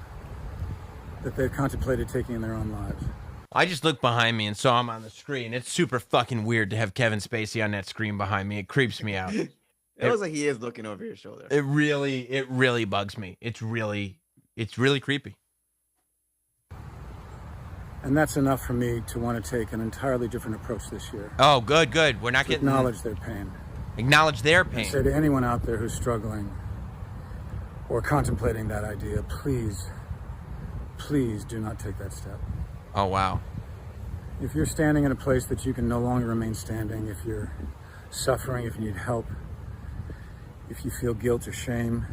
that they've contemplated taking their own lives. I just looked behind me and saw him on the screen. It's super fucking weird to have Kevin Spacey on that screen behind me. It creeps me out. It looks like he is looking over your shoulder. It really bugs me. It's really creepy. And that's enough for me to want to take an entirely different approach this year. Oh, good. We're not getting... Acknowledge their pain. Acknowledge their pain. And say to anyone out there who's struggling or contemplating that idea, please do not take that step. Oh, wow. If you're standing in a place that you can no longer remain standing, if you're suffering, if you need help, if you feel guilt or shame,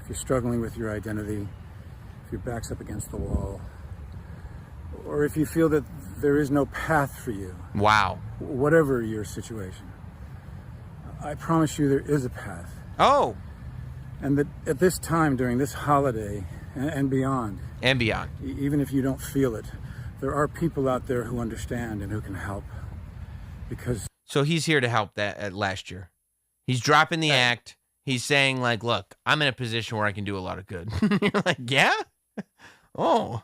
if you're struggling with your identity, if your back's up against the wall, or if you feel that there is no path for you. Wow. Whatever your situation, I promise you there is a path. Oh. And that at this time, during this holiday and beyond. And beyond. Even if you don't feel it, there are people out there who understand and who can help. Because... So he's here to help that last year. He's dropping the act. He's saying, look, I'm in a position where I can do a lot of good. You're like, yeah? Oh,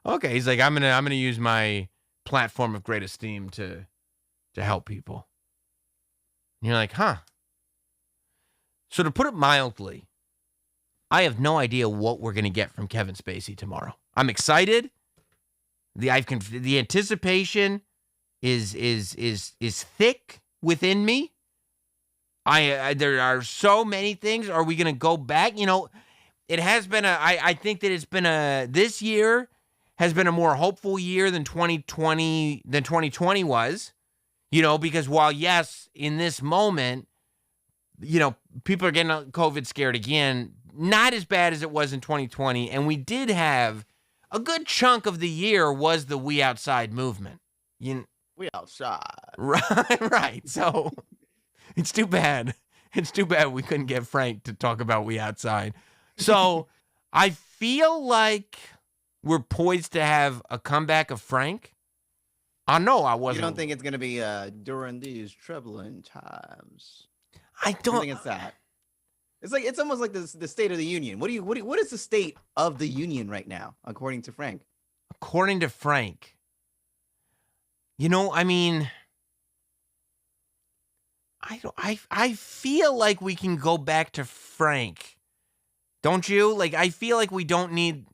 okay. He's like, I'm gonna use my platform of great esteem to help people. And you're like, huh? So to put it mildly, I have no idea what we're gonna get from Kevin Spacey tomorrow. I'm excited. The anticipation is thick within me. There are so many things. Are we going to go back? It has been I think that it's been this year has been a more hopeful year than 2020 was, because while yes, in this moment, people are getting COVID scared again, not as bad as it was in 2020. And we did have a good chunk of the year was the We Outside movement. We outside. Right. So it's too bad. It's too bad we couldn't get Frank to talk about We Outside. So I feel like we're poised to have a comeback of Frank. I know I wasn't. You don't think it's going to be during these troubling times? I don't think it's that. It's almost like the State of the Union. What is the state of the union right now, according to Frank? According to Frank, I feel like we can go back to Frank. Don't you? I feel like we don't need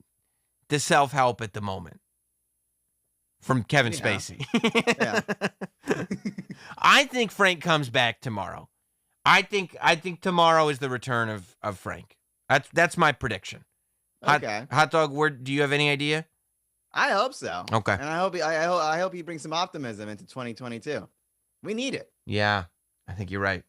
the self-help at the moment from Kevin Spacey. Yeah. I think Frank comes back tomorrow. I think tomorrow is the return of Frank. That's my prediction. Okay. Hot dog, do you have any idea? I hope so. Okay. And I hope he brings some optimism into 2022. We need it. Yeah, I think you're right.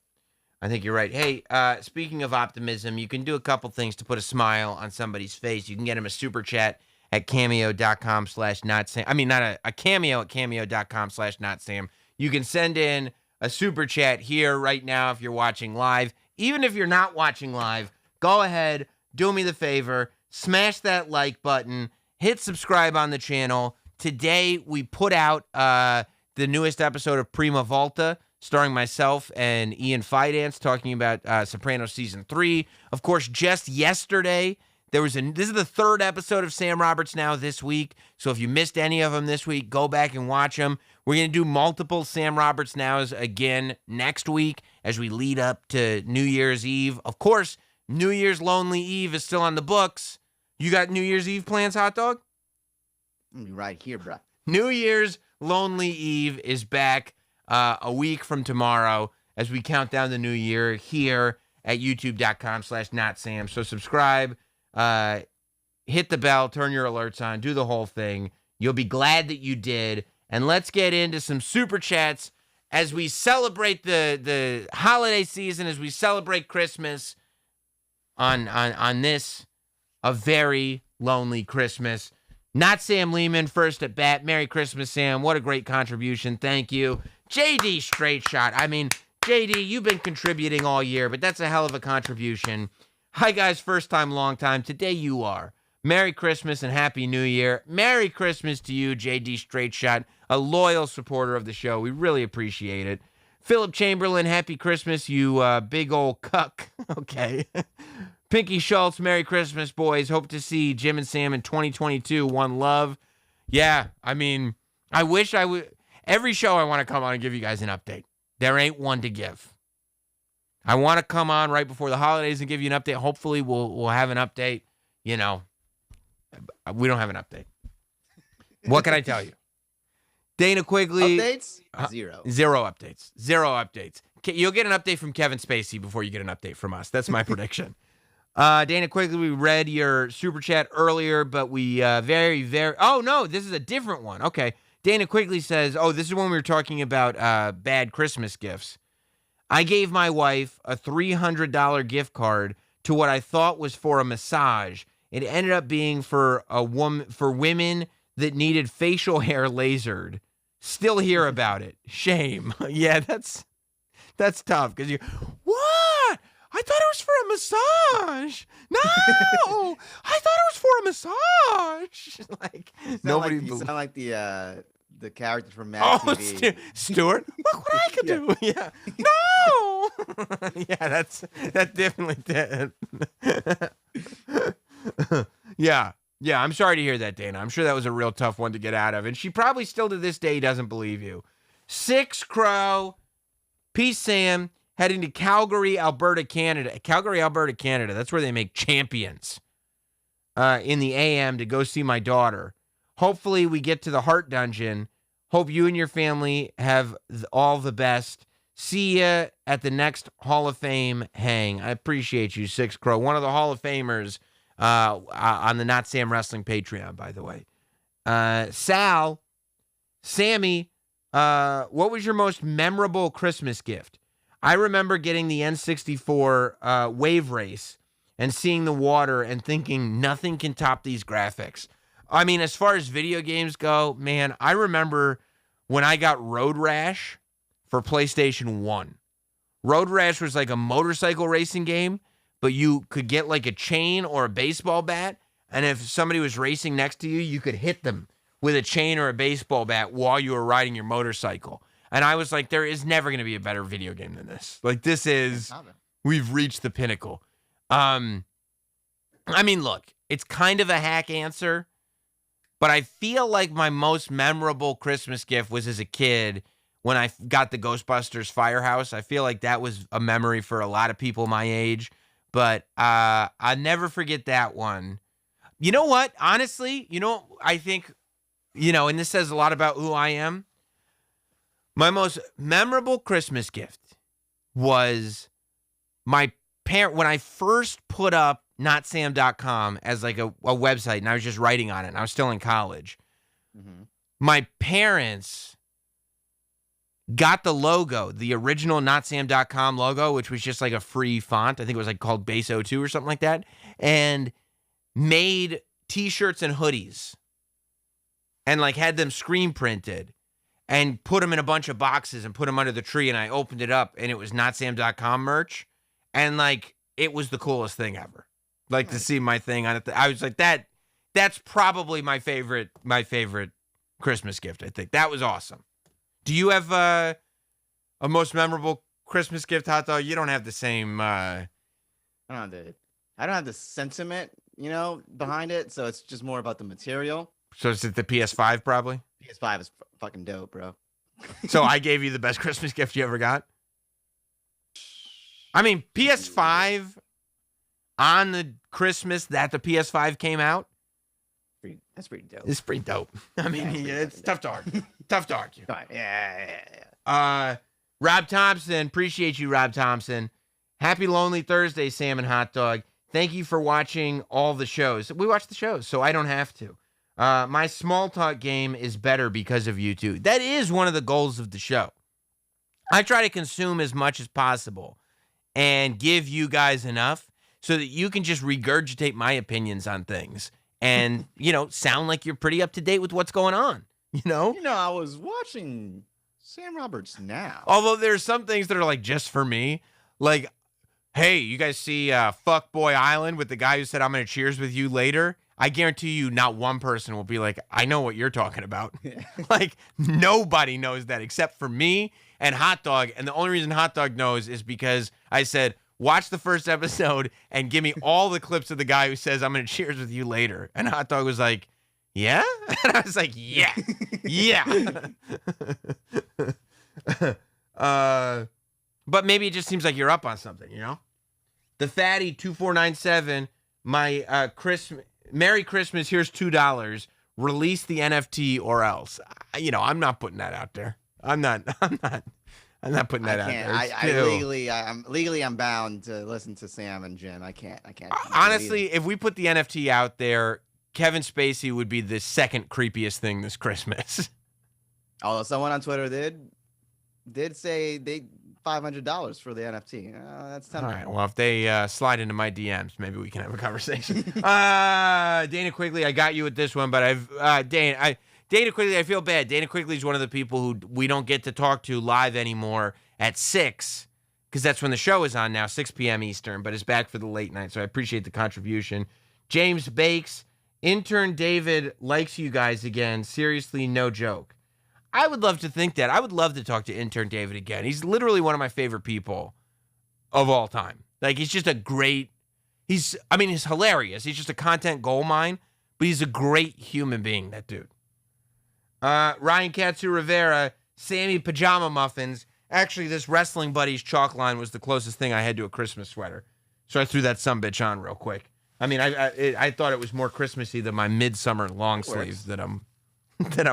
Hey, speaking of optimism, you can do a couple things to put a smile on somebody's face. You can get him a super chat at cameo.com/notsam. I mean, not a cameo at cameo.com/notsam. You can send in a super chat here right now if you're watching live. Even if you're not watching live, go ahead, do me the favor, smash that like button, hit subscribe on the channel. Today, we put out the newest episode of Prima Volta, starring myself and Ian Fidance, talking about Sopranos Season 3. Of course, just yesterday, this is the third episode of Sam Roberts Now this week. So if you missed any of them this week, go back and watch them. We're going to do multiple Sam Roberts Nows again next week as we lead up to New Year's Eve. Of course, New Year's Lonely Eve is still on the books. You got New Year's Eve plans, Hot Dog? I'm right here, bro. New Year's Lonely Eve is back a week from tomorrow as we count down the new year here at youtube.com/notsam. So subscribe, hit the bell, turn your alerts on, do the whole thing. You'll be glad that you did. And let's get into some Super Chats as we celebrate the holiday season, as we celebrate Christmas on this, a very lonely Christmas. Not Sam Lehman, first at bat. Merry Christmas, Sam. What a great contribution. Thank you. JD Straight Shot. I mean, JD, you've been contributing all year, but that's a hell of a contribution. Hi, guys. First time, long time. Today you are. Merry Christmas and Happy New Year. Merry Christmas to you, JD Straight Shot, a loyal supporter of the show. We really appreciate it. Philip Chamberlain, Happy Christmas, you big old cuck. Okay. Pinky Schultz, Merry Christmas, boys. Hope to see Jim and Sam in 2022. One love. Yeah, I mean, I wish I would. Every show I want to come on and give you guys an update. There ain't one to give. I want to come on right before the holidays and give you an update. Hopefully we'll have an update. You know, we don't have an update. What can I tell you? Dana Quigley. Updates? Zero. Zero updates. Zero updates. You'll get an update from Kevin Spacey before you get an update from us. That's my prediction. Dana Quigley, we read your super chat earlier, but we oh, no, this is a different one. Okay. Dana Quigley says, this is when we were talking about bad Christmas gifts. I gave my wife a $300 gift card to what I thought was for a massage. It ended up being for women that needed facial hair lasered. Still hear about it. Shame. Yeah, that's tough because what? I thought it was for a massage. No, I thought it was for a massage. Like nobody. You sound like the character from Mad TV. Stuart. Look what I could do. Yeah. No. Yeah, that definitely did. Yeah. Yeah, I'm sorry to hear that, Dana. I'm sure that was a real tough one to get out of. And she probably still to this day doesn't believe you. Six Crow. Peace, Sam. Heading to Calgary, Alberta, Canada. Calgary, Alberta, Canada. That's where they make champions in the AM to go see my daughter. Hopefully we get to the Heart Dungeon. Hope you and your family have all the best. See ya at the next Hall of Fame hang. I appreciate you, Six Crow. One of the Hall of Famers on the Not Sam Wrestling Patreon, by the way. Sammy, what was your most memorable Christmas gift? I remember getting the N64 Wave Race and seeing the water and thinking nothing can top these graphics. I mean, as far as video games go, man, I remember when I got Road Rash for PlayStation 1. Road Rash was like a motorcycle racing game, but you could get like a chain or a baseball bat, and if somebody was racing next to you, you could hit them with a chain or a baseball bat while you were riding your motorcycle. And I was like, there is never going to be a better video game than this. Like, this is, we've reached the pinnacle. I mean, look, it's kind of a hack answer, but I feel like my most memorable Christmas gift was as a kid when I got the Ghostbusters Firehouse. I feel like that was a memory for a lot of people my age, but I'll never forget that one. You know what? Honestly, I think, and this says a lot about who I am. My most memorable Christmas gift was my parent when I first put up notsam.com as like a website, and I was just writing on it, and I was still in college. Mm-hmm. My parents got the logo, the original notsam.com logo, which was just like a free font. I think it was like called Base 02 or something like that, and made t-shirts and hoodies and like had them screen printed and put them in a bunch of boxes and put them under the tree. And I opened it up and it was notsam.com merch. And like, it was the coolest thing ever. Like to see my thing on it. I was like, that's probably my favorite Christmas gift. I think that was awesome. Do you have a most memorable Christmas gift, Hot Dog? You don't have the same, I don't have the sentiment, behind it. So it's just more about the material. So is it the PS5 probably? PS5 is fucking dope, bro. So I gave you the best Christmas gift you ever got? I mean, PS5 on the Christmas that the PS5 came out? That's pretty dope. It's pretty dope. I mean, it's tough to argue. Tough to argue. Yeah. Rob Thompson, appreciate you, Rob Thompson. Happy Lonely Thursday, Sam and Hot Dog. Thank you for watching all the shows. We watch the shows, so I don't have to. My small talk game is better because of you two. That is one of the goals of the show. I try to consume as much as possible and give you guys enough so that you can just regurgitate my opinions on things and, sound like you're pretty up to date with what's going on, I was watching Sam Roberts Now. Although there's some things that are like just for me. Like, hey, you guys see Fuckboy Island with the guy who said, I'm going to cheers with you later? I guarantee you not one person will be like, I know what you're talking about. Like, nobody knows that except for me and Hot Dog. And the only reason Hot Dog knows is because I said, watch the first episode and give me all the clips of the guy who says, I'm going to cheers with you later. And Hot Dog was like, yeah? And I was like, yeah. Yeah. But maybe it just seems like you're up on something, The Fatty 2497, my Merry Christmas, here's $2. Release the NFT or else. I'm not putting that out there. I'm not putting that out there. I'm bound to listen to Sam and Jim. I can't. Honestly, if we put the NFT out there, Kevin Spacey would be the second creepiest thing this Christmas. Although someone on Twitter did say they $500 for the NFT. That's tempting. All right. Well, if they slide into my DMs, maybe we can have a conversation. Dana Quigley, I got you with this one, but Dana Quigley, I feel bad. Dana Quigley is one of the people who we don't get to talk to live anymore at 6, because that's when the show is on now, 6 p.m. Eastern, but is back for the late night. So I appreciate the contribution. James Bakes, intern David likes you guys again. Seriously, no joke. I would love to think that. I would love to talk to intern David again. He's literally one of my favorite people of all time. Like, he's just he's hilarious. He's just a content gold mine, but he's a great human being, that dude. Ryan Katsu Rivera, Sammy Pajama Muffins. Actually, this Wrestling Buddies chalk line was the closest thing I had to a Christmas sweater. So I threw that sumbitch on real quick. I mean, I thought it was more Christmassy than my midsummer long sleeves that I'm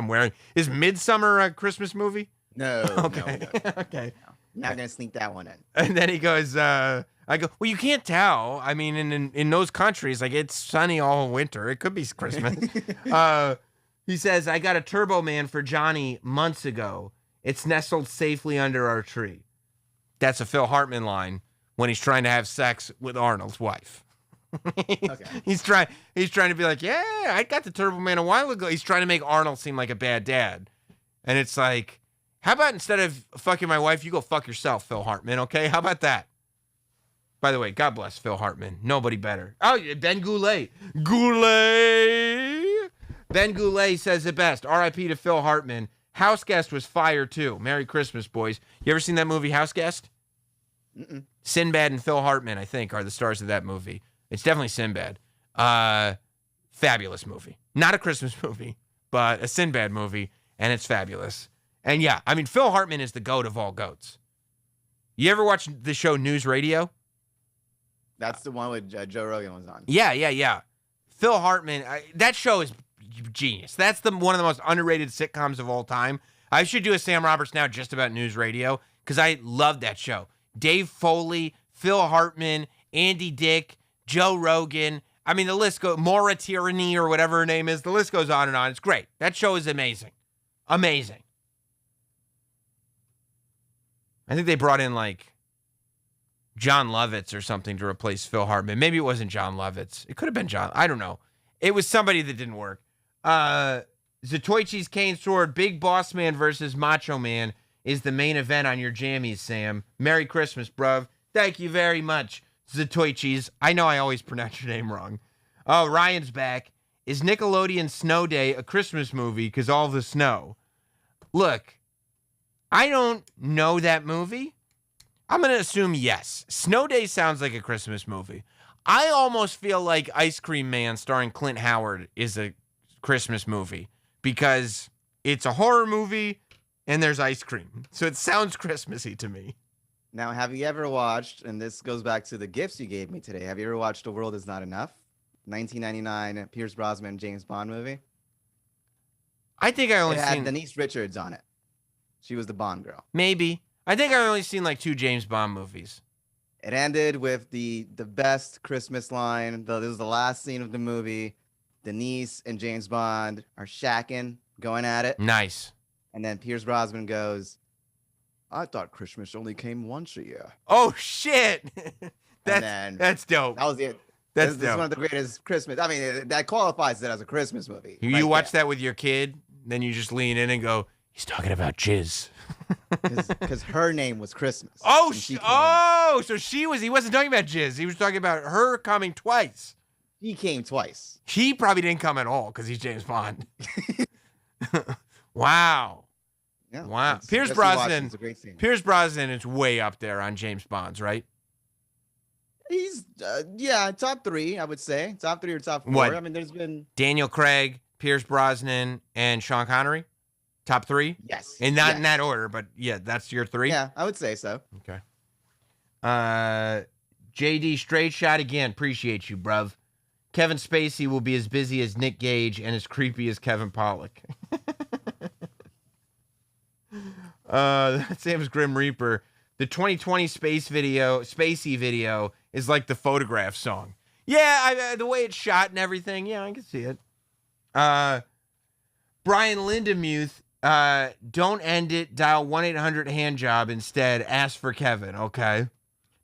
wearing. Is Midsummer a Christmas movie? No. Okay. No. Okay. No. Not going to sneak that one in. And then he goes, I go, well, you can't tell. I mean, in those countries, like, it's sunny all winter. It could be Christmas. He says, I got a Turbo Man for Johnny months ago. It's nestled safely under our tree. That's a Phil Hartman line when he's trying to have sex with Arnold's wife. Okay. He's trying to be like, yeah, I got the Turbo Man a while ago. He's trying to make Arnold seem like a bad dad. And it's like, how about instead of fucking my wife, you go fuck yourself, Phil Hartman, okay? How about that? By the way, God bless Phil Hartman. Nobody better. Oh, Ben Goulet. Ben Goulet says it best. R.I.P. to Phil Hartman. House Guest was fire, too. Merry Christmas, boys. You ever seen that movie, House Guest? Mm-mm. Sinbad and Phil Hartman, I think, are the stars of that movie. It's definitely Sinbad. Fabulous movie. Not a Christmas movie, but a Sinbad movie, and it's fabulous. And yeah, I mean, Phil Hartman is the goat of all goats. You ever watch the show News Radio? That's the one with Joe Rogan was on. Yeah. Phil Hartman, that show is genius. That's one of the most underrated sitcoms of all time. I should do a Sam Roberts Now just about News Radio, because I love that show. Dave Foley, Phil Hartman, Andy Dick, Joe Rogan. I mean, the list goes, Maura Tierney or whatever her name is. The list goes on and on. It's great. That show is amazing. Amazing. I think they brought in like John Lovitz or something to replace Phil Hartman. Maybe it wasn't John Lovitz. It could have been John. I don't know. It was somebody that didn't work. Zatoichi's Cane Sword, Big Boss Man versus Macho Man is the main event on your jammies, Sam. Merry Christmas, bruv. Thank you very much, Zatoichi's. I know I always pronounce your name wrong. Oh, Ryan's back. Is Nickelodeon Snow Day a Christmas movie because all the snow? Look, I don't know that movie. I'm going to assume yes. Snow Day sounds like a Christmas movie. I almost feel like Ice Cream Man starring Clint Howard is a Christmas movie because it's a horror movie and there's ice cream. So it sounds Christmassy to me. Now, have you ever watched, and this goes back to the gifts you gave me today, have you ever watched The World Is Not Enough? 1999 Pierce Brosnan James Bond movie? I think I only It had seen Denise Richards on it. She was the Bond girl. maybe. I think I only seen like 2 James Bond movies. It ended with the best Christmas line. This was the last scene of the movie. Denise and James Bond are shacking, going at it. Nice. And then Pierce Brosnan goes, I thought Christmas only came once a year. Oh shit. then that's dope. That was it. That's This is one of the greatest Christmas. I mean, that qualifies it as a Christmas movie. You watch that with your kid, then you just lean in and go, he's talking about jizz. Because her name was Christmas. Oh, so he wasn't talking about jizz. He was talking about her coming twice. He came twice. He probably didn't come at all because he's James Bond. Wow. Yeah, Wow. Pierce Brosnan. It's a great scene. Pierce Brosnan is way up there on James Bonds, right? He's, top 3, I would say. Top 3 or top 4. What? I mean, there's been... Daniel Craig, Pierce Brosnan, and Sean Connery? Top 3? Yes. And not in that order, but yeah, that's your 3? Yeah, I would say so. Okay. JD Straight Shot again. Appreciate you, bruv. Kevin Spacey will be as busy as Nick Gage and as creepy as Kevin Pollak. Sam's Grim Reaper. The 2020 Spacey video is like the Photograph song. Yeah, the way it's shot and everything. Yeah, I can see it. Brian Lindemuth. Don't end it. Dial 1-800-HANDJOB instead. Ask for Kevin. Okay.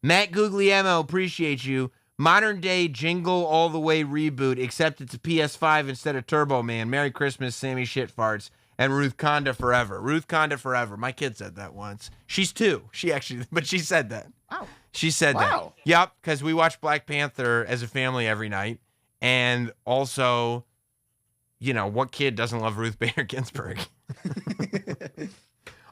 Matt Guglielmo, appreciate you. Modern day Jingle All the Way reboot, except it's a PS5 instead of Turbo Man. Merry Christmas, Sammy Shitfarts, and Ruth Conda forever. Ruth Conda forever. My kid said that once. She's 2. She said that. Wow. She said that. Yep, because we watch Black Panther as a family every night. And also, what kid doesn't love Ruth Bader Ginsburg?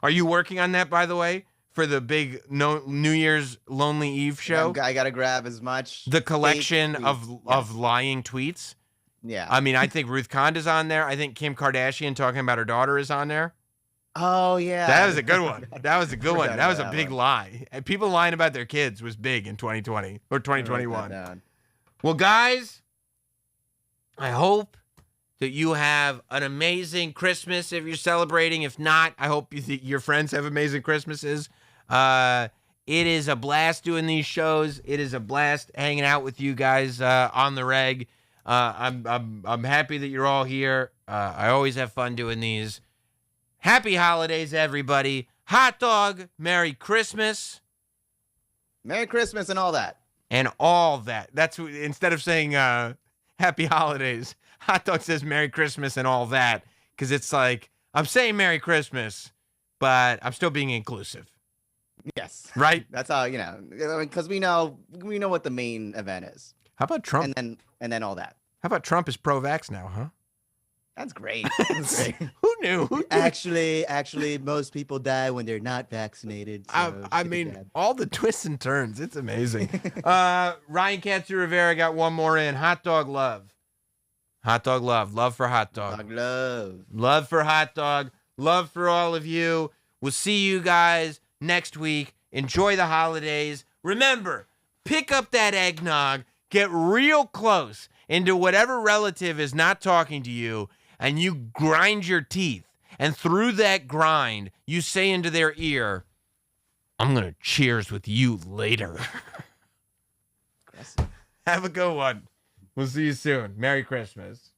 Are you working on that, by the way, for the big New Year's Lonely Eve show? I got to grab as much. The collection of lying tweets. Yeah. I mean, I think Ruth Conda's on there. I think Kim Kardashian talking about her daughter is on there. Oh, yeah. That was a good one. That was a good one. That was a big lie. And people lying about their kids was big in 2020 or 2021. Well, guys, I hope that you have an amazing Christmas if you're celebrating. If not, I hope your friends have amazing Christmases. It is a blast doing these shows. It is a blast hanging out with you guys on the reg. I'm happy that you're all here. I always have fun doing these. Happy holidays, everybody. Hot dog, Merry Christmas. Merry Christmas and all that. And all that. That's instead of saying happy holidays, Hot dog says Merry Christmas and all that. Because it's like, I'm saying Merry Christmas, but I'm still being inclusive. Yes. Right? That's how, because we know what the main event is. How about Trump? And then all that. How about Trump is pro-vax now, huh? That's great. That's great. Who knew? Actually, most people die when they're not vaccinated. So I mean, all the twists and turns. It's amazing. Ryan Katsu Rivera got one more in. Hot dog love. Hot dog love. Love for hot dog. Dog love. Love for hot dog. Love for all of you. We'll see you guys next week. Enjoy the holidays. Remember, pick up that eggnog. Get real close into whatever relative is not talking to you, and you grind your teeth. And through that grind, you say into their ear, I'm going to cheers with you later. Have a good one. We'll see you soon. Merry Christmas.